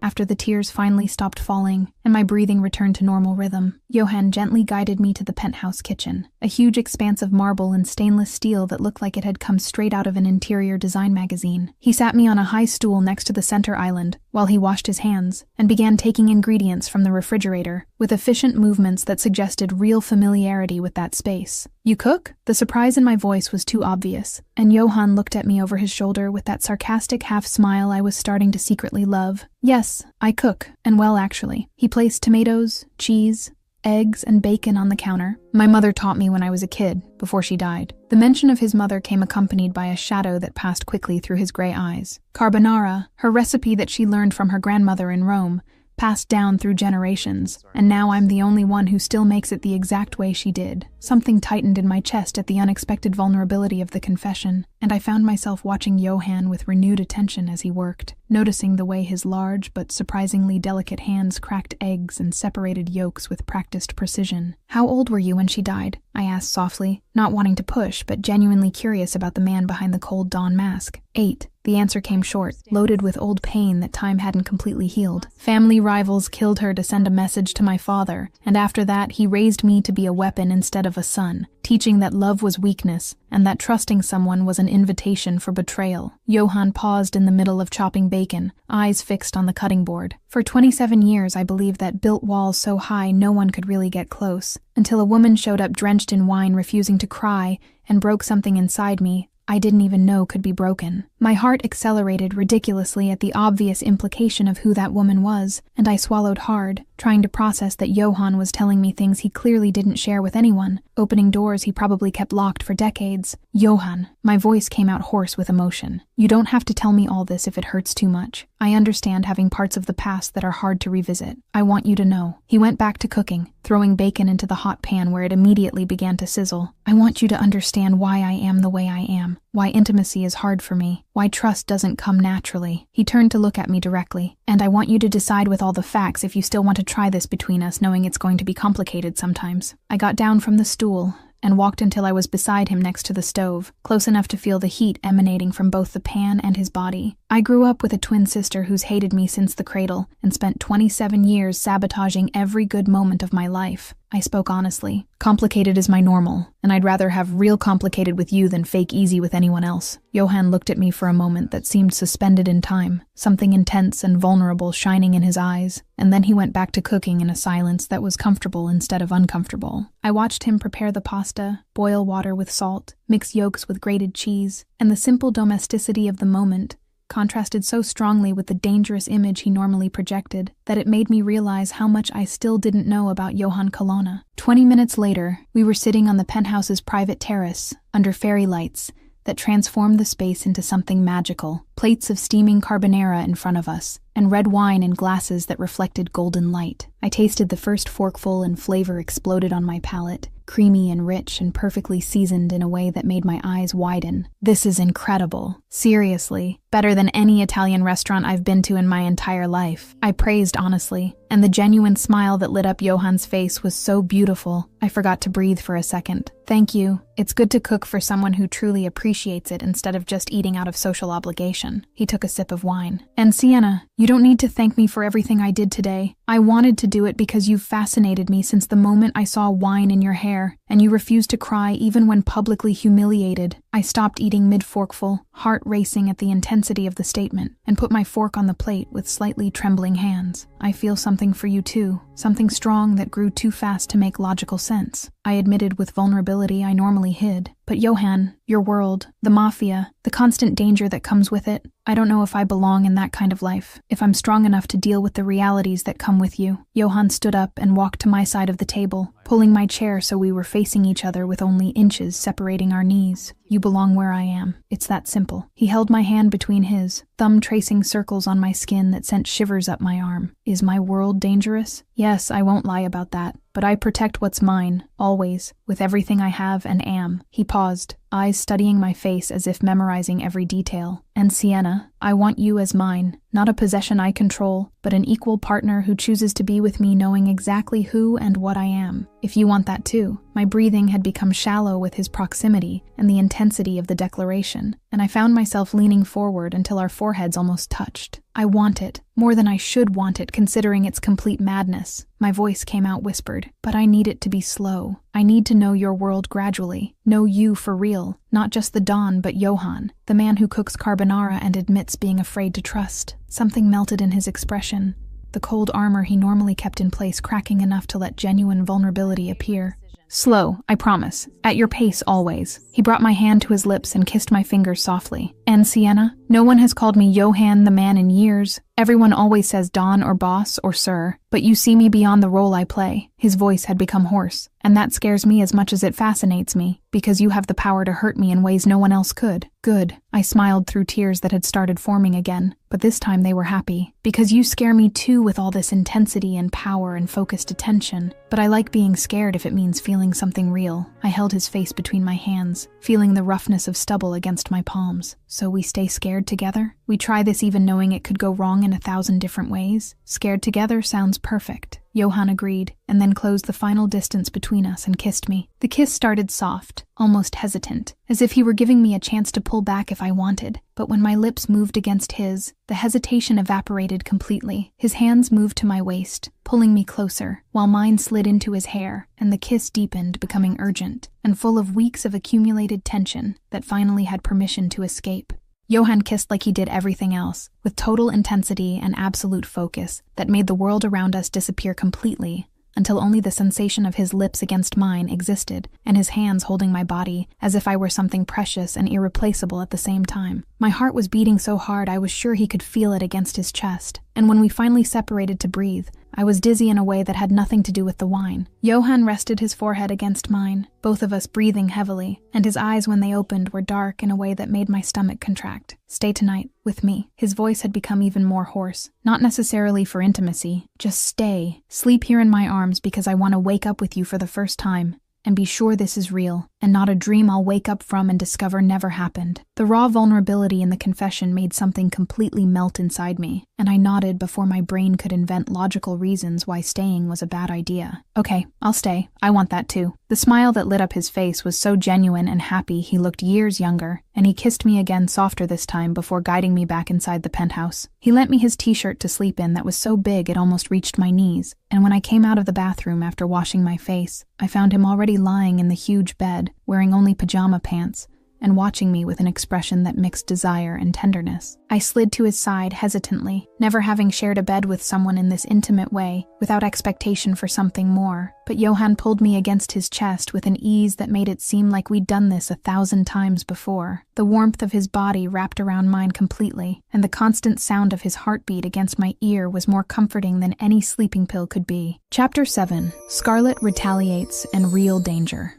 After the tears finally stopped falling and my breathing returned to normal rhythm, Johann gently guided me to the penthouse kitchen, a huge expanse of marble and stainless steel that looked like it had come straight out of an interior design magazine. He sat me on a high stool next to the center island while he washed his hands and began taking ingredients from the refrigerator with efficient movements that suggested real familiarity with that space. You cook? The surprise in my voice was too obvious, and Johann looked at me over his shoulder with that sarcastic half-smile I was starting to secretly love. Yes, I cook, and well actually. He placed tomatoes, cheese, eggs, and bacon on the counter. My mother taught me when I was a kid, before she died. The mention of his mother came accompanied by a shadow that passed quickly through his gray eyes. Carbonara, her recipe that she learned from her grandmother in Rome, passed down through generations, and now I'm the only one who still makes it the exact way she did. Something tightened in my chest at the unexpected vulnerability of the confession, and I found myself watching Johann with renewed attention as he worked, noticing the way his large but surprisingly delicate hands cracked eggs and separated yolks with practiced precision. How old were you when she died? I asked softly, not wanting to push but genuinely curious about the man behind the cold dawn mask. 8. The answer came short, loaded with old pain that time hadn't completely healed. Family rivals killed her to send a message to my father, and after that he raised me to be a weapon instead of a son, teaching that love was weakness and that trusting someone was an invitation for betrayal. Johann paused in the middle of chopping bacon, eyes fixed on the cutting board. For 27 years I believed that built walls so high no one could really get close, until a woman showed up drenched in wine refusing to cry and broke something inside me I didn't even know could be broken. My heart accelerated ridiculously at the obvious implication of who that woman was, and I swallowed hard, trying to process that Johan was telling me things he clearly didn't share with anyone, opening doors he probably kept locked for decades. Johan, my voice came out hoarse with emotion. You don't have to tell me all this if it hurts too much. I understand having parts of the past that are hard to revisit. I want you to know. He went back to cooking, throwing bacon into the hot pan where it immediately began to sizzle. I want you to understand why I am the way I am, why intimacy is hard for me, why trust doesn't come naturally. He turned to look at me directly, and I want you to decide with all the facts if you still want to try this between us, knowing it's going to be complicated sometimes. I got down from the stool and walked until I was beside him next to the stove, close enough to feel the heat emanating from both the pan and his body. I grew up with a twin sister who's hated me since the cradle and spent 27 years sabotaging every good moment of my life. I spoke honestly. Complicated is my normal, and I'd rather have real complicated with you than fake easy with anyone else. Johan looked at me for a moment that seemed suspended in time, something intense and vulnerable shining in his eyes, and then he went back to cooking in a silence that was comfortable instead of uncomfortable. I watched him prepare the pasta, boil water with salt, mix yolks with grated cheese, and the simple domesticity of the moment contrasted so strongly with the dangerous image he normally projected that it made me realize how much I still didn't know about Johan Colonna. 20 minutes later, we were sitting on the penthouse's private terrace, under fairy lights that transformed the space into something magical. Plates of steaming carbonara in front of us, and red wine in glasses that reflected golden light. I tasted the first forkful and flavor exploded on my palate, creamy and rich and perfectly seasoned in a way that made my eyes widen. This is incredible. Seriously, better than any Italian restaurant I've been to in my entire life. I praised honestly, and the genuine smile that lit up Johan's face was so beautiful, I forgot to breathe for a second. Thank you. It's good to cook for someone who truly appreciates it instead of just eating out of social obligation. He took a sip of wine. And Sienna, you don't need to thank me for everything I did today. I wanted to do it because you've fascinated me since the moment I saw wine in your hair, and you refused to cry even when publicly humiliated. I stopped eating mid-forkful, heart racing at the intensity of the statement, and put my fork on the plate with slightly trembling hands. I feel something for you too, something strong that grew too fast to make logical sense. I admitted with vulnerability I normally hid. But Johan, your world, the Mafia, the constant danger that comes with it, I don't know if I belong in that kind of life, if I'm strong enough to deal with the realities that come with you. Johan stood up and walked to my side of the table, pulling my chair so we were facing each other with only inches separating our knees. You belong where I am. It's that simple. He held my hand between his, thumb tracing circles on my skin that sent shivers up my arm. Is my world dangerous? Yes, I won't lie about that. But I protect what's mine, always, with everything I have and am. He paused, eyes studying my face as if memorizing every detail. And Sienna, I want you as mine, not a possession I control, but an equal partner who chooses to be with me knowing exactly who and what I am. If you want that too. My breathing had become shallow with his proximity and the intensity of the declaration, and I found myself leaning forward until our foreheads almost touched. I want it, more than I should want it considering its complete madness. My voice came out whispered, but I need it to be slow. I need to know your world gradually, know you for real, not just the Don but Johan, the man who cooks carbonara and admits being afraid to trust. Something melted in his expression, the cold armor he normally kept in place cracking enough to let genuine vulnerability appear. Slow, I promise. At your pace always. He brought my hand to his lips and kissed my fingers softly. And Sienna, no one has called me Johan the man in years. Everyone always says Don or boss or sir, but you see me beyond the role I play. His voice had become hoarse, and that scares me as much as it fascinates me, because you have the power to hurt me in ways no one else could. Good. I smiled through tears that had started forming again, but this time they were happy. Because you scare me too with all this intensity and power and focused attention, but I like being scared if it means feeling something real. I held his face between my hands, feeling the roughness of stubble against my palms. So we stay scared together? We try this even knowing it could go wrong in 1,000 different ways? Scared together sounds perfect. Johan agreed, and then closed the final distance between us and kissed me. The kiss started soft, almost hesitant, as if he were giving me a chance to pull back if I wanted. But when my lips moved against his, the hesitation evaporated completely. His hands moved to my waist, pulling me closer, while mine slid into his hair, and the kiss deepened, becoming urgent, and full of weeks of accumulated tension that finally had permission to escape. Johan kissed like he did everything else, with total intensity and absolute focus that made the world around us disappear completely, until only the sensation of his lips against mine existed, and his hands holding my body, as if I were something precious and irreplaceable at the same time. My heart was beating so hard I was sure he could feel it against his chest, and when we finally separated to breathe, I was dizzy in a way that had nothing to do with the wine. Johann rested his forehead against mine, both of us breathing heavily, and his eyes when they opened were dark in a way that made my stomach contract. "Stay tonight, with me." His voice had become even more hoarse. "Not necessarily for intimacy, just stay. Sleep here in my arms because I want to wake up with you for the first time. And be sure this is real, and not a dream I'll wake up from and discover never happened." The raw vulnerability in the confession made something completely melt inside me, and I nodded before my brain could invent logical reasons why staying was a bad idea. "Okay, I'll stay. I want that too." The smile that lit up his face was so genuine and happy he looked years younger, and he kissed me again softer this time before guiding me back inside the penthouse. He lent me his t-shirt to sleep in that was so big it almost reached my knees, and when I came out of the bathroom after washing my face, I found him already lying in the huge bed, wearing only pajama pants, and watching me with an expression that mixed desire and tenderness. I slid to his side hesitantly, never having shared a bed with someone in this intimate way, without expectation for something more, but Johann pulled me against his chest with an ease that made it seem like we'd done this 1,000 times before. The warmth of his body wrapped around mine completely, and the constant sound of his heartbeat against my ear was more comforting than any sleeping pill could be. Chapter 7. Scarlett Retaliates and Real Danger.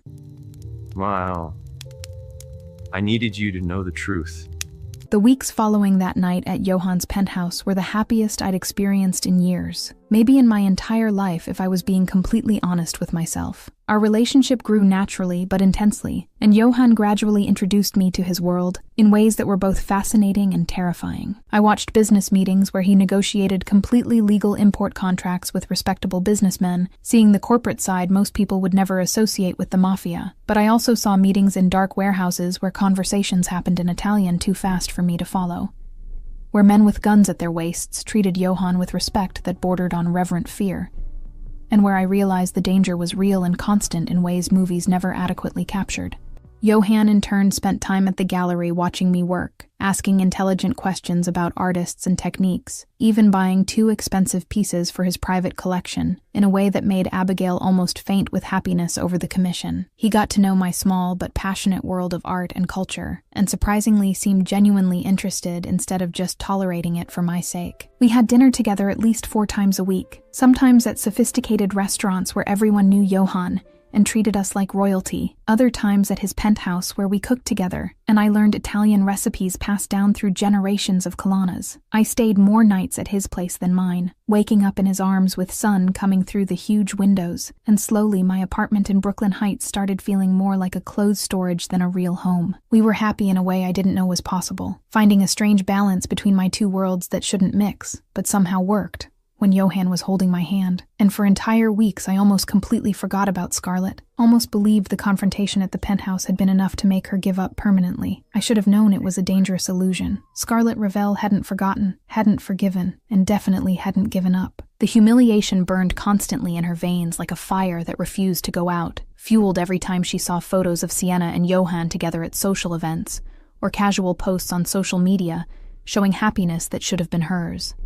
Wow. I needed you to know the truth. The weeks following that night at Johann's penthouse were the happiest I'd experienced in years, maybe in my entire life if I was being completely honest with myself. Our relationship grew naturally but intensely, and Johann gradually introduced me to his world in ways that were both fascinating and terrifying. I watched business meetings where he negotiated completely legal import contracts with respectable businessmen, seeing the corporate side most people would never associate with the Mafia. But I also saw meetings in dark warehouses where conversations happened in Italian too fast for me to follow, where men with guns at their waists treated Johann with respect that bordered on reverent fear, and where I realized the danger was real and constant in ways movies never adequately captured. Johann in turn spent time at the gallery watching me work, asking intelligent questions about artists and techniques, even buying 2 expensive pieces for his private collection, in a way that made Abigail almost faint with happiness over the commission. He got to know my small but passionate world of art and culture, and surprisingly seemed genuinely interested instead of just tolerating it for my sake. We had dinner together at least 4 times a week, sometimes at sophisticated restaurants where everyone knew Johann, and treated us like royalty, other times at his penthouse where we cooked together, and I learned Italian recipes passed down through generations of Colanas. I stayed more nights at his place than mine, waking up in his arms with sun coming through the huge windows, and slowly my apartment in Brooklyn Heights started feeling more like a clothes storage than a real home. We were happy in a way I didn't know was possible, finding a strange balance between my 2 worlds that shouldn't mix, but somehow worked, when Johann was holding my hand. And for entire weeks I almost completely forgot about Scarlett, almost believed the confrontation at the penthouse had been enough to make her give up permanently. I should have known it was a dangerous illusion. Scarlett Revel hadn't forgotten, hadn't forgiven, and definitely hadn't given up. The humiliation burned constantly in her veins like a fire that refused to go out, fueled every time she saw photos of Sienna and Johann together at social events, or casual posts on social media showing happiness that should have been hers.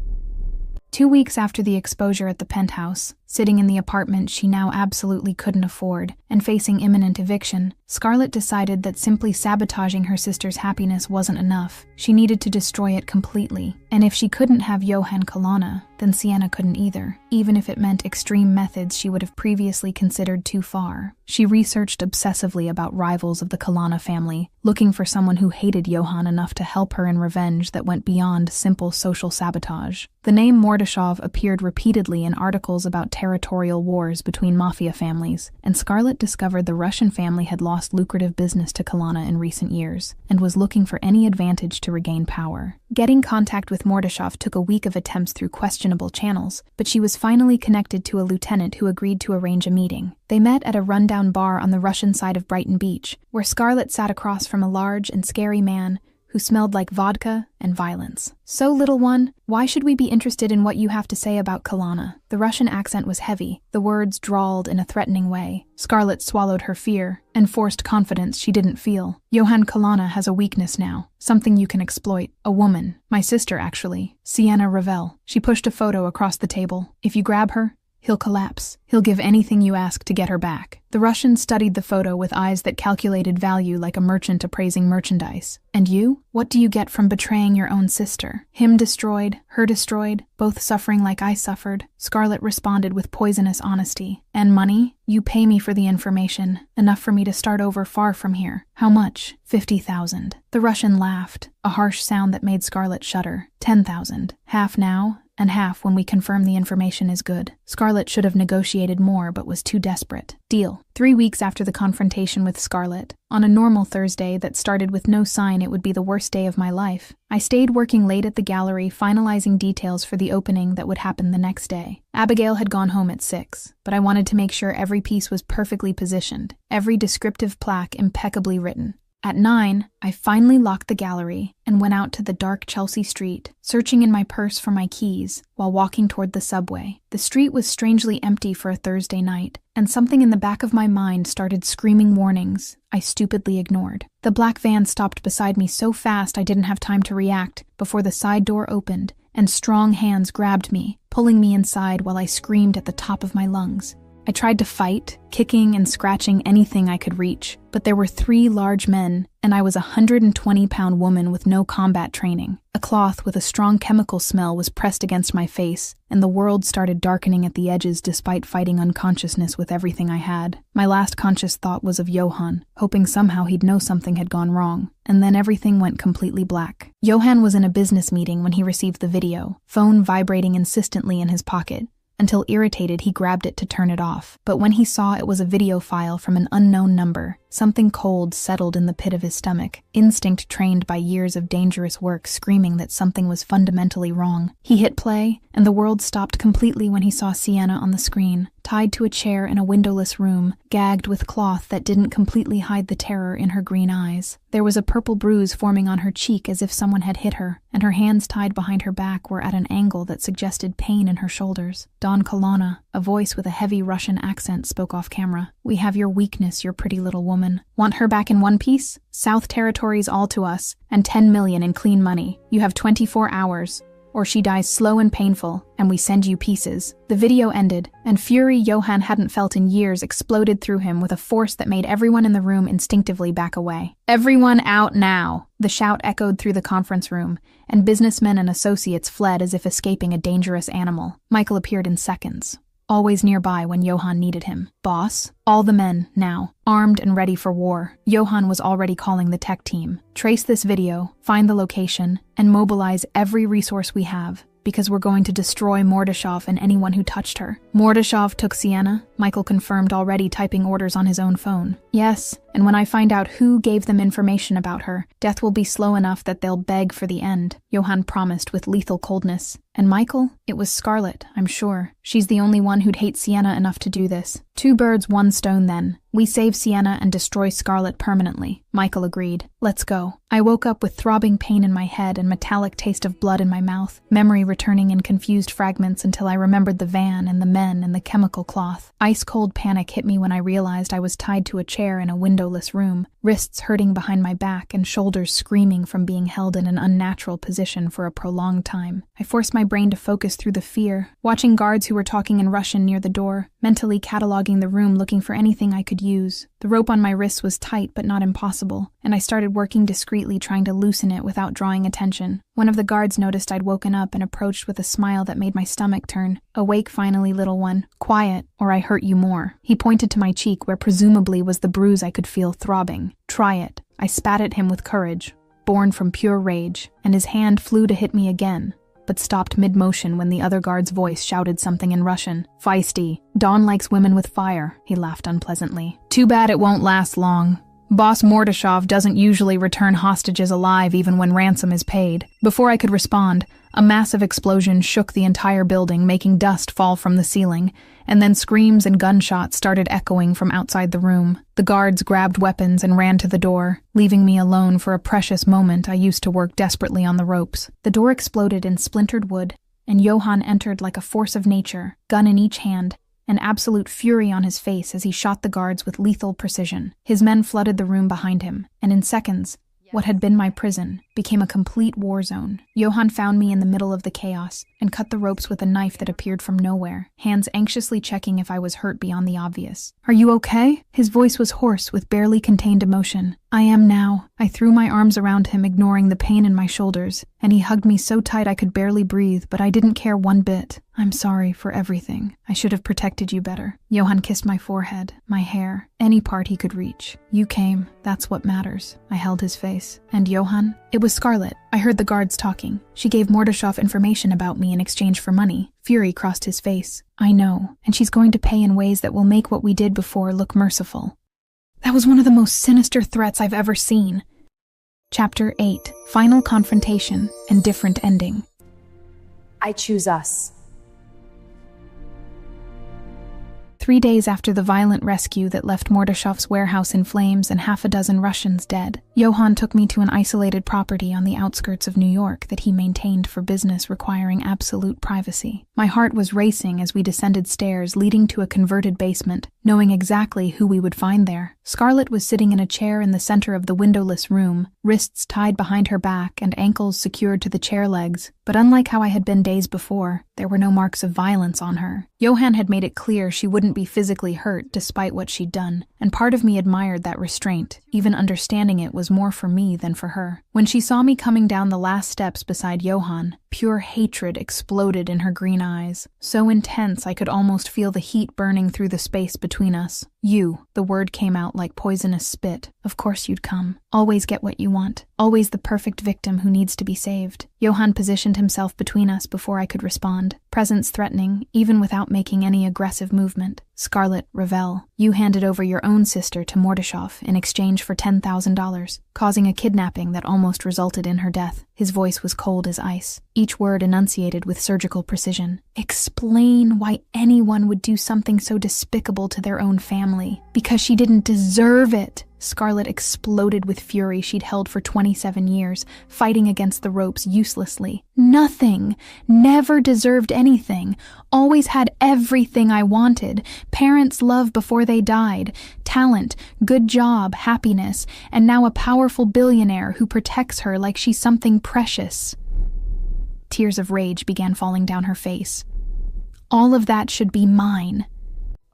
2 weeks after the exposure at the penthouse, sitting in the apartment she now absolutely couldn't afford, and facing imminent eviction, Scarlett decided that simply sabotaging her sister's happiness wasn't enough. She needed to destroy it completely, and if she couldn't have Johann Colonna, then Sienna couldn't either, even if it meant extreme methods she would have previously considered too far. She researched obsessively about rivals of the Colonna family, looking for someone who hated Johann enough to help her in revenge that went beyond simple social sabotage. The name Mordashov appeared repeatedly in articles about territorial wars between Mafia families, and Scarlett discovered the Russian family had lost lucrative business to Colonna in recent years, and was looking for any advantage to regain power. Getting contact with Mordashov took a week of attempts through questionable channels, but she was finally connected to a lieutenant who agreed to arrange a meeting. They met at a rundown bar on the Russian side of Brighton Beach, where Scarlett sat across from a large and scary man who smelled like vodka and violence. "So, little one, why should we be interested in what you have to say about Colonna?" The Russian accent was heavy, the words drawled in a threatening way. Scarlett swallowed her fear and forced confidence she didn't feel. "Johann Colonna has a weakness now, something you can exploit. A woman. My sister, actually. Sienna Revel." She pushed a photo across the table. "If you grab her, He'll collapse. He'll give anything you ask to get her back. The Russian studied the photo with eyes that calculated value like a merchant appraising merchandise. And you? What do you get from betraying your own sister? Him destroyed, her destroyed, both suffering like I suffered. Scarlett responded with poisonous honesty. And money? You pay me for the information, enough for me to start over far from here. How much? 50,000. The Russian laughed, a harsh sound that made Scarlett shudder. 10,000. Half now, and half when we confirm the information is good. Scarlett should have negotiated more, but was too desperate. Deal. 3 weeks after the confrontation with Scarlett, on a normal Thursday that started with no sign it would be the worst day of my life, I stayed working late at the gallery finalizing details for the opening that would happen the next day. Abigail had gone home at 6, but I wanted to make sure every piece was perfectly positioned, every descriptive plaque impeccably written. At 9, I finally locked the gallery and went out to the dark Chelsea street, searching in my purse for my keys while walking toward the subway. The street was strangely empty for a Thursday night, and something in the back of my mind started screaming warnings I stupidly ignored. The black van stopped beside me so fast I didn't have time to react before the side door opened and strong hands grabbed me, pulling me inside while I screamed at the top of my lungs. I tried to fight, kicking and scratching anything I could reach, but there were 3 large men, and I was a 120-pound woman with no combat training. A cloth with a strong chemical smell was pressed against my face, and the world started darkening at the edges despite fighting unconsciousness with everything I had. My last conscious thought was of Johan, hoping somehow he'd know something had gone wrong, and then everything went completely black. Johan was in a business meeting when he received the video, phone vibrating insistently in his pocket. Until irritated, he grabbed it to turn it off. But when he saw it was a video file from an unknown number, something cold settled in the pit of his stomach, instinct trained by years of dangerous work screaming that something was fundamentally wrong. He hit play, and the world stopped completely when he saw Sienna on the screen, tied to a chair in a windowless room, gagged with cloth that didn't completely hide the terror in her green eyes. There was a purple bruise forming on her cheek as if someone had hit her, and her hands tied behind her back were at an angle that suggested pain in her shoulders. Don Colonna, a voice with a heavy Russian accent, spoke off camera. "We have your weakness, your pretty little woman. Want her back in one piece? South Territories all to us, and 10 million in clean money. You have 24 hours. Or she dies slow and painful, and we send you pieces." The video ended, and fury Johan hadn't felt in years exploded through him with a force that made everyone in the room instinctively back away. "Everyone out now!" The shout echoed through the conference room, and businessmen and associates fled as if escaping a dangerous animal. Michael appeared in seconds, always nearby when Johan needed him. "Boss, all the men, now, armed and ready for war." Johan was already calling the tech team. "Trace this video, find the location, and mobilize every resource we have, because we're going to destroy Mordashov and anyone who touched her." "Mordashov took Sienna," Michael confirmed, already typing orders on his own phone. "Yes, and when I find out who gave them information about her, death will be slow enough that they'll beg for the end," Johan promised with lethal coldness. "And Michael? It was Scarlett, I'm sure. She's the only one who'd hate Sienna enough to do this. 2 birds, 1 stone then. We save Sienna and destroy Scarlett permanently." Michael agreed. "Let's go." I woke up with throbbing pain in my head and metallic taste of blood in my mouth, memory returning in confused fragments until I remembered the van and the men and the chemical cloth. Ice-cold panic hit me when I realized I was tied to a chair in a windowless room, wrists hurting behind my back and shoulders screaming from being held in an unnatural position for a prolonged time. I forced my brain to focus through the fear, watching guards who were talking in Russian near the door, mentally cataloging the room looking for anything I could use. The rope on my wrists was tight but not impossible, and I started working discreetly trying to loosen it without drawing attention. One of the guards noticed I'd woken up and approached with a smile that made my stomach turn. "Awake finally, little one. Quiet, or I hurt you more." He pointed to my cheek where presumably was the bruise I could feel throbbing. "Try it." I spat at him with courage, born from pure rage, and his hand flew to hit me again, but stopped mid-motion when the other guard's voice shouted something in Russian. "Feisty. Don likes women with fire," he laughed unpleasantly. "Too bad it won't last long. Boss Mordashov doesn't usually return hostages alive even when ransom is paid." Before I could respond, a massive explosion shook the entire building, making dust fall from the ceiling, and then screams and gunshots started echoing from outside the room. The guards grabbed weapons and ran to the door, leaving me alone for a precious moment I used to work desperately on the ropes. The door exploded in splintered wood, and Johan entered like a force of nature, gun in each hand, an absolute fury on his face as he shot the guards with lethal precision. His men flooded the room behind him, and in seconds, What had been my prison became a complete war zone. Johann found me in the middle of the chaos and cut the ropes with a knife that appeared from nowhere, hands anxiously checking if I was hurt beyond the obvious. "Are you okay?" His voice was hoarse with barely contained emotion. "I am now." I threw my arms around him, ignoring the pain in my shoulders, and he hugged me so tight I could barely breathe, but I didn't care one bit. "I'm sorry for everything. I should have protected you better." Johann kissed my forehead, my hair, any part he could reach. "You came. That's what matters." I held his face. "And Johann?" "It was Scarlett. I heard the guards talking. She gave Mordashov information about me in exchange for money." Fury crossed his face. "I know, and she's going to pay in ways that will make what we did before look merciful." That was one of the most sinister threats I've ever seen. Chapter 8. Final Confrontation and Different Ending. I choose us. 3 days after the violent rescue that left Mordashov's warehouse in flames and half a dozen Russians dead, Johann took me to an isolated property on the outskirts of New York that he maintained for business requiring absolute privacy. My heart was racing as we descended stairs leading to a converted basement, knowing exactly who we would find there. Scarlett was sitting in a chair in the center of the windowless room, wrists tied behind her back and ankles secured to the chair legs. But unlike how I had been days before, there were no marks of violence on her. Johann had made it clear she wouldn't be physically hurt despite what she'd done, and part of me admired that restraint. Even understanding it was more for me than for her. When she saw me coming down the last steps beside Johann, pure hatred exploded in her green eyes, so intense I could almost feel the heat burning through the space between us. "You," the word came out like poisonous spit. "Of course you'd come. Always get what you want. Always the perfect victim who needs to be saved." Johann positioned himself between us before I could respond, presence threatening, even without making any aggressive movement. "Scarlett, Ravel, you handed over your own sister to Mordashov in exchange for $10,000, causing a kidnapping that almost resulted in her death." His voice was cold as ice, each word enunciated with surgical precision. "Explain why anyone would do something so despicable to their own family. Because she didn't deserve it." Scarlett exploded with fury she'd held for 27 years, fighting against the ropes uselessly. "Nothing. Never deserved anything. Always had everything I wanted. Parents' love before they died. Talent, good job, happiness, and now a powerful billionaire who protects her like she's something precious." Tears of rage began falling down her face. "All of that should be mine.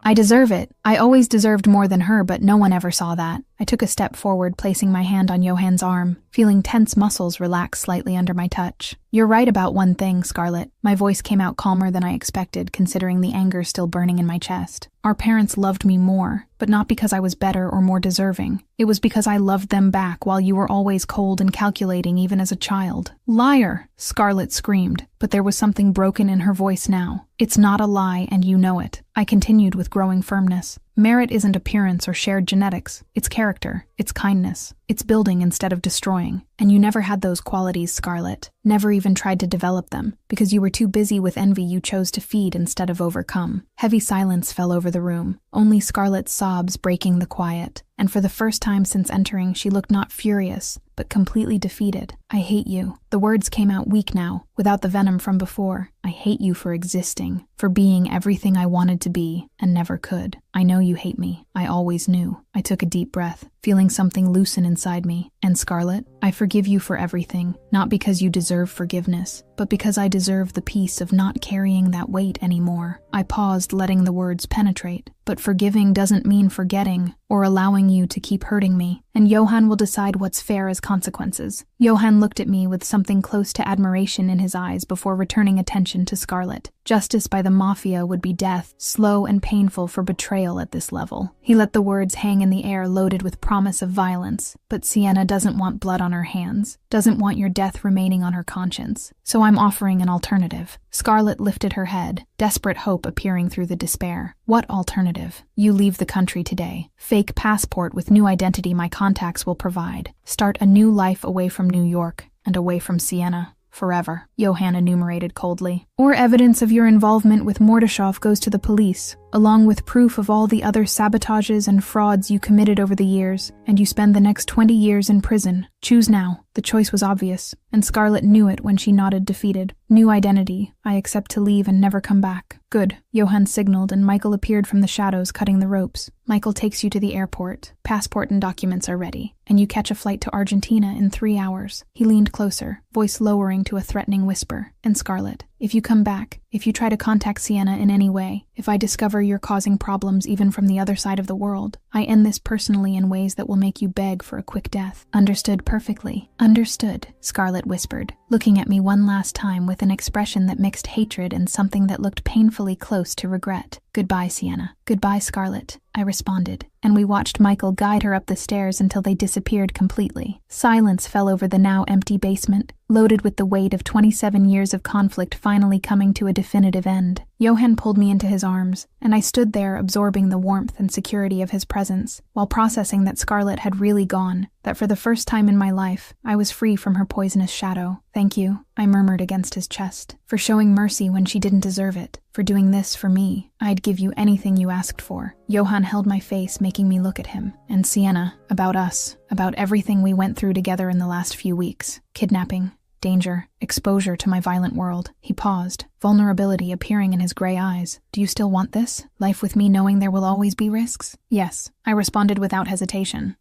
I deserve it. I always deserved more than her, but no one ever saw that." I took a step forward, placing my hand on Johann's arm, feeling tense muscles relax slightly under my touch. "You're right about one thing, Scarlett." My voice came out calmer than I expected, considering the anger still burning in my chest. "Our parents loved me more, but not because I was better or more deserving. It was because I loved them back while you were always cold and calculating even as a child." "Liar!" Scarlett screamed, but there was something broken in her voice now. "It's not a lie, and you know it." I continued with growing firmness. "Merit isn't appearance or shared genetics. It's character. It's kindness. It's building instead of destroying. And you never had those qualities, Scarlett. Never even tried to develop them. Because you were too busy with envy you chose to feed instead of overcome." Heavy silence fell over the room, only Scarlett's sobs breaking the quiet. And for the first time since entering, she looked not furious, but completely defeated. "I hate you." The words came out weak now, without the venom from before. "I hate you for existing, for being everything I wanted to be and never could. I know you hate me. I always knew." I took a deep breath, feeling something loosen inside me. "And Scarlett, I forgive you for everything, not because you deserve forgiveness, but because I deserve the peace of not carrying that weight anymore." I paused, letting the words penetrate. "But forgiving doesn't mean forgetting or allowing you to keep hurting me, and Johann will decide what's fair as consequences." Johann looked at me with something close to admiration in his eyes before returning attention to Scarlett. Justice by the Mafia would be death, slow and painful for betrayal at this level. He let the words hang in the air loaded with promise of violence. "But Sienna doesn't want blood on her hands, doesn't want your death remaining on her conscience. So I'm offering an alternative." Scarlett lifted her head, desperate hope appearing through the despair. "What alternative?" "You leave the country today. Fake passport with new identity my contacts will provide. Start a new life away from New York and away from Sienna. Forever," Johann enumerated coldly. "Or evidence of your involvement with Mordashov goes to the police. along with proof of all the other sabotages and frauds you committed over the years, and you spend the next 20 years in prison. Choose now. The choice was obvious, and Scarlett knew it when she nodded defeated. New identity. I accept to leave and never come back. Good. Johan signaled, and Michael appeared from the shadows, cutting the ropes. Michael takes you to the airport. Passport and documents are ready, and you catch a flight to Argentina in 3 hours. He leaned closer, voice lowering to a threatening whisper. And Scarlett, if you come back, if you try to contact Sienna in any way, if I discover you're causing problems even from the other side of the world, I end this personally in ways that will make you beg for a quick death. Understood perfectly. Understood, Scarlett whispered, looking at me one last time with an expression that mixed hatred and something that looked painfully close to regret. Goodbye, Sienna. Goodbye, Scarlett, I responded, and we watched Michael guide her up the stairs until they disappeared completely. Silence fell over the now empty basement, loaded with the weight of 27 years of conflict finally coming to a definitive end. Johan pulled me into his arms, and I stood there absorbing the warmth and security of his presence, while processing that Scarlett had really gone, that for the first time in my life, I was free from her poisonous shadow. Thank you, I murmured against his chest, for showing mercy when she didn't deserve it, for doing this for me. I'd give you anything you asked for. Johan held my face, making me look at him. And Sienna, about us, about everything we went through together in the last few weeks. Kidnapping, danger, exposure to my violent world. He paused, vulnerability appearing in his gray eyes. Do you still want this? Life with me knowing there will always be risks? Yes, I responded without hesitation.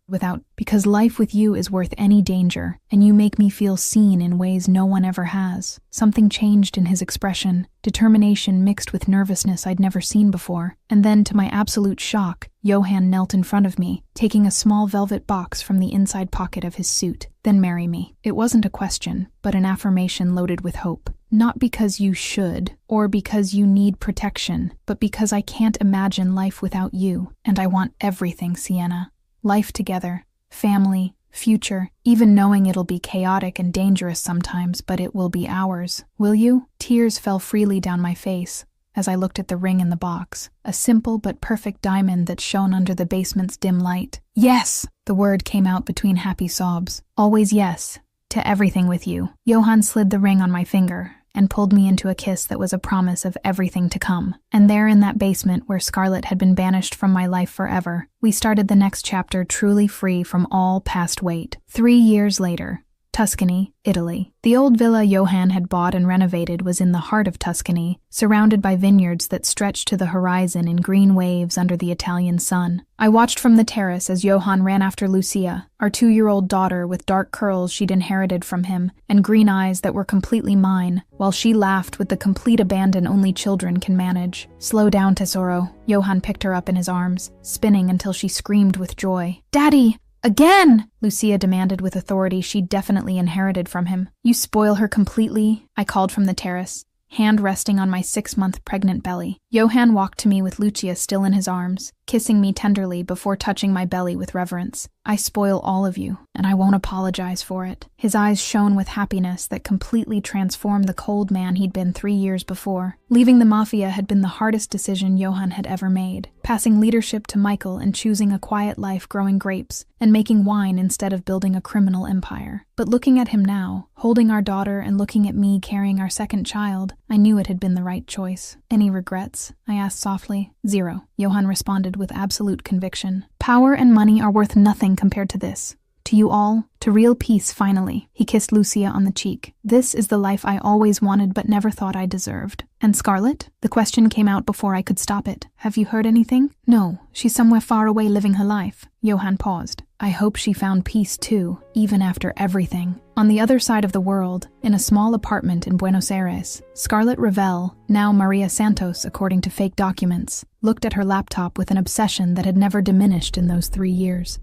Because life with you is worth any danger, and you make me feel seen in ways no one ever has. Something changed in his expression, determination mixed with nervousness I'd never seen before. And then, to my absolute shock, Johan knelt in front of me, taking a small velvet box from the inside pocket of his suit. Then marry me. It wasn't a question, but an affirmation loaded with hope. Not because you should, or because you need protection, but because I can't imagine life without you, and I want everything, Sienna. Life together, family, future, even knowing it'll be chaotic and dangerous sometimes, but it will be ours. Will you? Tears fell freely down my face as I looked at the ring in the box, a simple but perfect diamond that shone under the basement's dim light. Yes! The word came out between happy sobs. Always yes, to everything with you. Johan slid the ring on my finger and pulled me into a kiss that was a promise of everything to come. And there in that basement where Scarlett had been banished from my life forever, we started the next chapter truly free from all past weight. 3 years later, Tuscany, Italy. The old villa Johan had bought and renovated was in the heart of Tuscany, surrounded by vineyards that stretched to the horizon in green waves under the Italian sun. I watched from the terrace as Johan ran after Lucia, our 2-year-old daughter with dark curls she'd inherited from him and green eyes that were completely mine, while she laughed with the complete abandon only children can manage. Slow down, Tesoro. Johan picked her up in his arms, spinning until she screamed with joy. Daddy! Again! Lucia demanded with authority she'd definitely inherited from him. You spoil her completely, I called from the terrace, hand resting on my 6-month pregnant belly. Johan walked to me with Lucia still in his arms, kissing me tenderly before touching my belly with reverence. I spoil all of you, and I won't apologize for it. His eyes shone with happiness that completely transformed the cold man he'd been 3 years before. Leaving the Mafia had been the hardest decision Johan had ever made, passing leadership to Michael and choosing a quiet life growing grapes and making wine instead of building a criminal empire. But looking at him now, holding our daughter and looking at me carrying our second child, I knew it had been the right choice. Any regrets? I asked softly. 0, Johan responded with absolute conviction. Power and money are worth nothing compared to this. To you all, to real peace finally. He kissed Lucia on the cheek. This is the life I always wanted but never thought I deserved. And Scarlett? The question came out before I could stop it. Have you heard anything? No, she's somewhere far away living her life. Johan paused. I hope she found peace too, even after everything. On the other side of the world, in a small apartment in Buenos Aires, Scarlett Ravel, now Maria Santos according to fake documents, looked at her laptop with an obsession that had never diminished in those 3 years.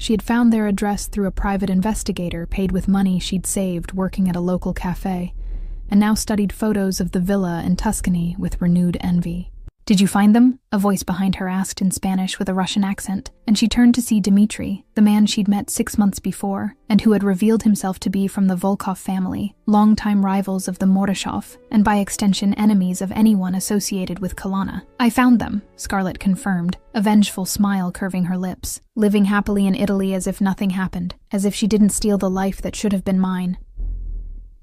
She had found their address through a private investigator paid with money she'd saved working at a local cafe, and now studied photos of the villa in Tuscany with renewed envy. Did you find them? A voice behind her asked in Spanish with a Russian accent, and she turned to see Dmitri, the man she'd met 6 months before, and who had revealed himself to be from the Volkov family, longtime rivals of the Mordashov, and by extension enemies of anyone associated with Kalana. I found them, Scarlett confirmed, a vengeful smile curving her lips, living happily in Italy as if nothing happened, as if she didn't steal the life that should have been mine.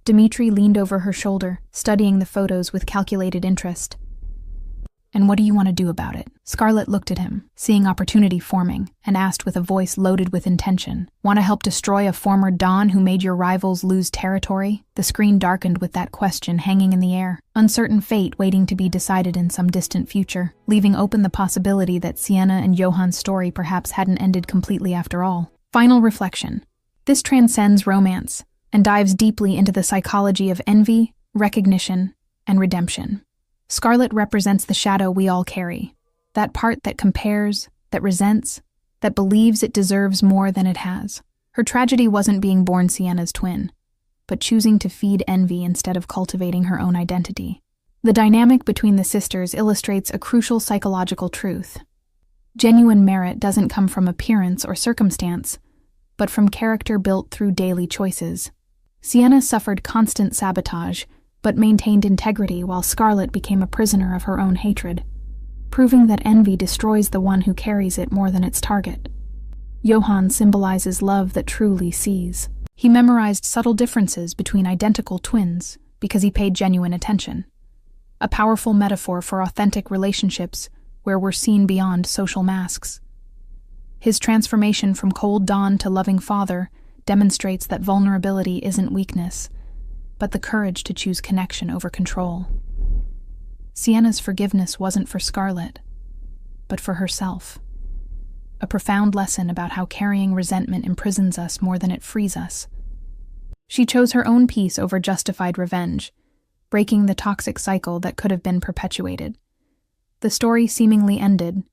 Dmitri leaned over her shoulder, studying the photos with calculated interest. And what do you want to do about it? Scarlett looked at him, seeing opportunity forming, and asked with a voice loaded with intention. Want to help destroy a former Don who made your rivals lose territory? The screen darkened with that question hanging in the air. Uncertain fate waiting to be decided in some distant future, leaving open the possibility that Sienna and Johan's story perhaps hadn't ended completely after all. Final reflection. This transcends romance and dives deeply into the psychology of envy, recognition, and redemption. Scarlett represents the shadow we all carry, that part that compares, that resents, that believes it deserves more than it has. Her tragedy wasn't being born Sienna's twin, but choosing to feed envy instead of cultivating her own identity. The dynamic between the sisters illustrates a crucial psychological truth. Genuine merit doesn't come from appearance or circumstance, but from character built through daily choices. Sienna suffered constant sabotage, but maintained integrity while Scarlett became a prisoner of her own hatred, proving that envy destroys the one who carries it more than its target. Johan symbolizes love that truly sees. He memorized subtle differences between identical twins because he paid genuine attention. A powerful metaphor for authentic relationships where we're seen beyond social masks. His transformation from cold Don to loving father demonstrates that vulnerability isn't weakness, but the courage to choose connection over control. Sienna's forgiveness wasn't for Scarlett, but for herself. A profound lesson about how carrying resentment imprisons us more than it frees us. She chose her own peace over justified revenge, breaking the toxic cycle that could have been perpetuated. The story seemingly ended,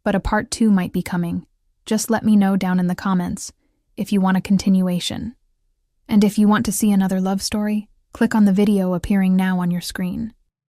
but a part 2 might be coming. Just let me know down in the comments if you want a continuation. And if you want to see another love story, click on the video appearing now on your screen.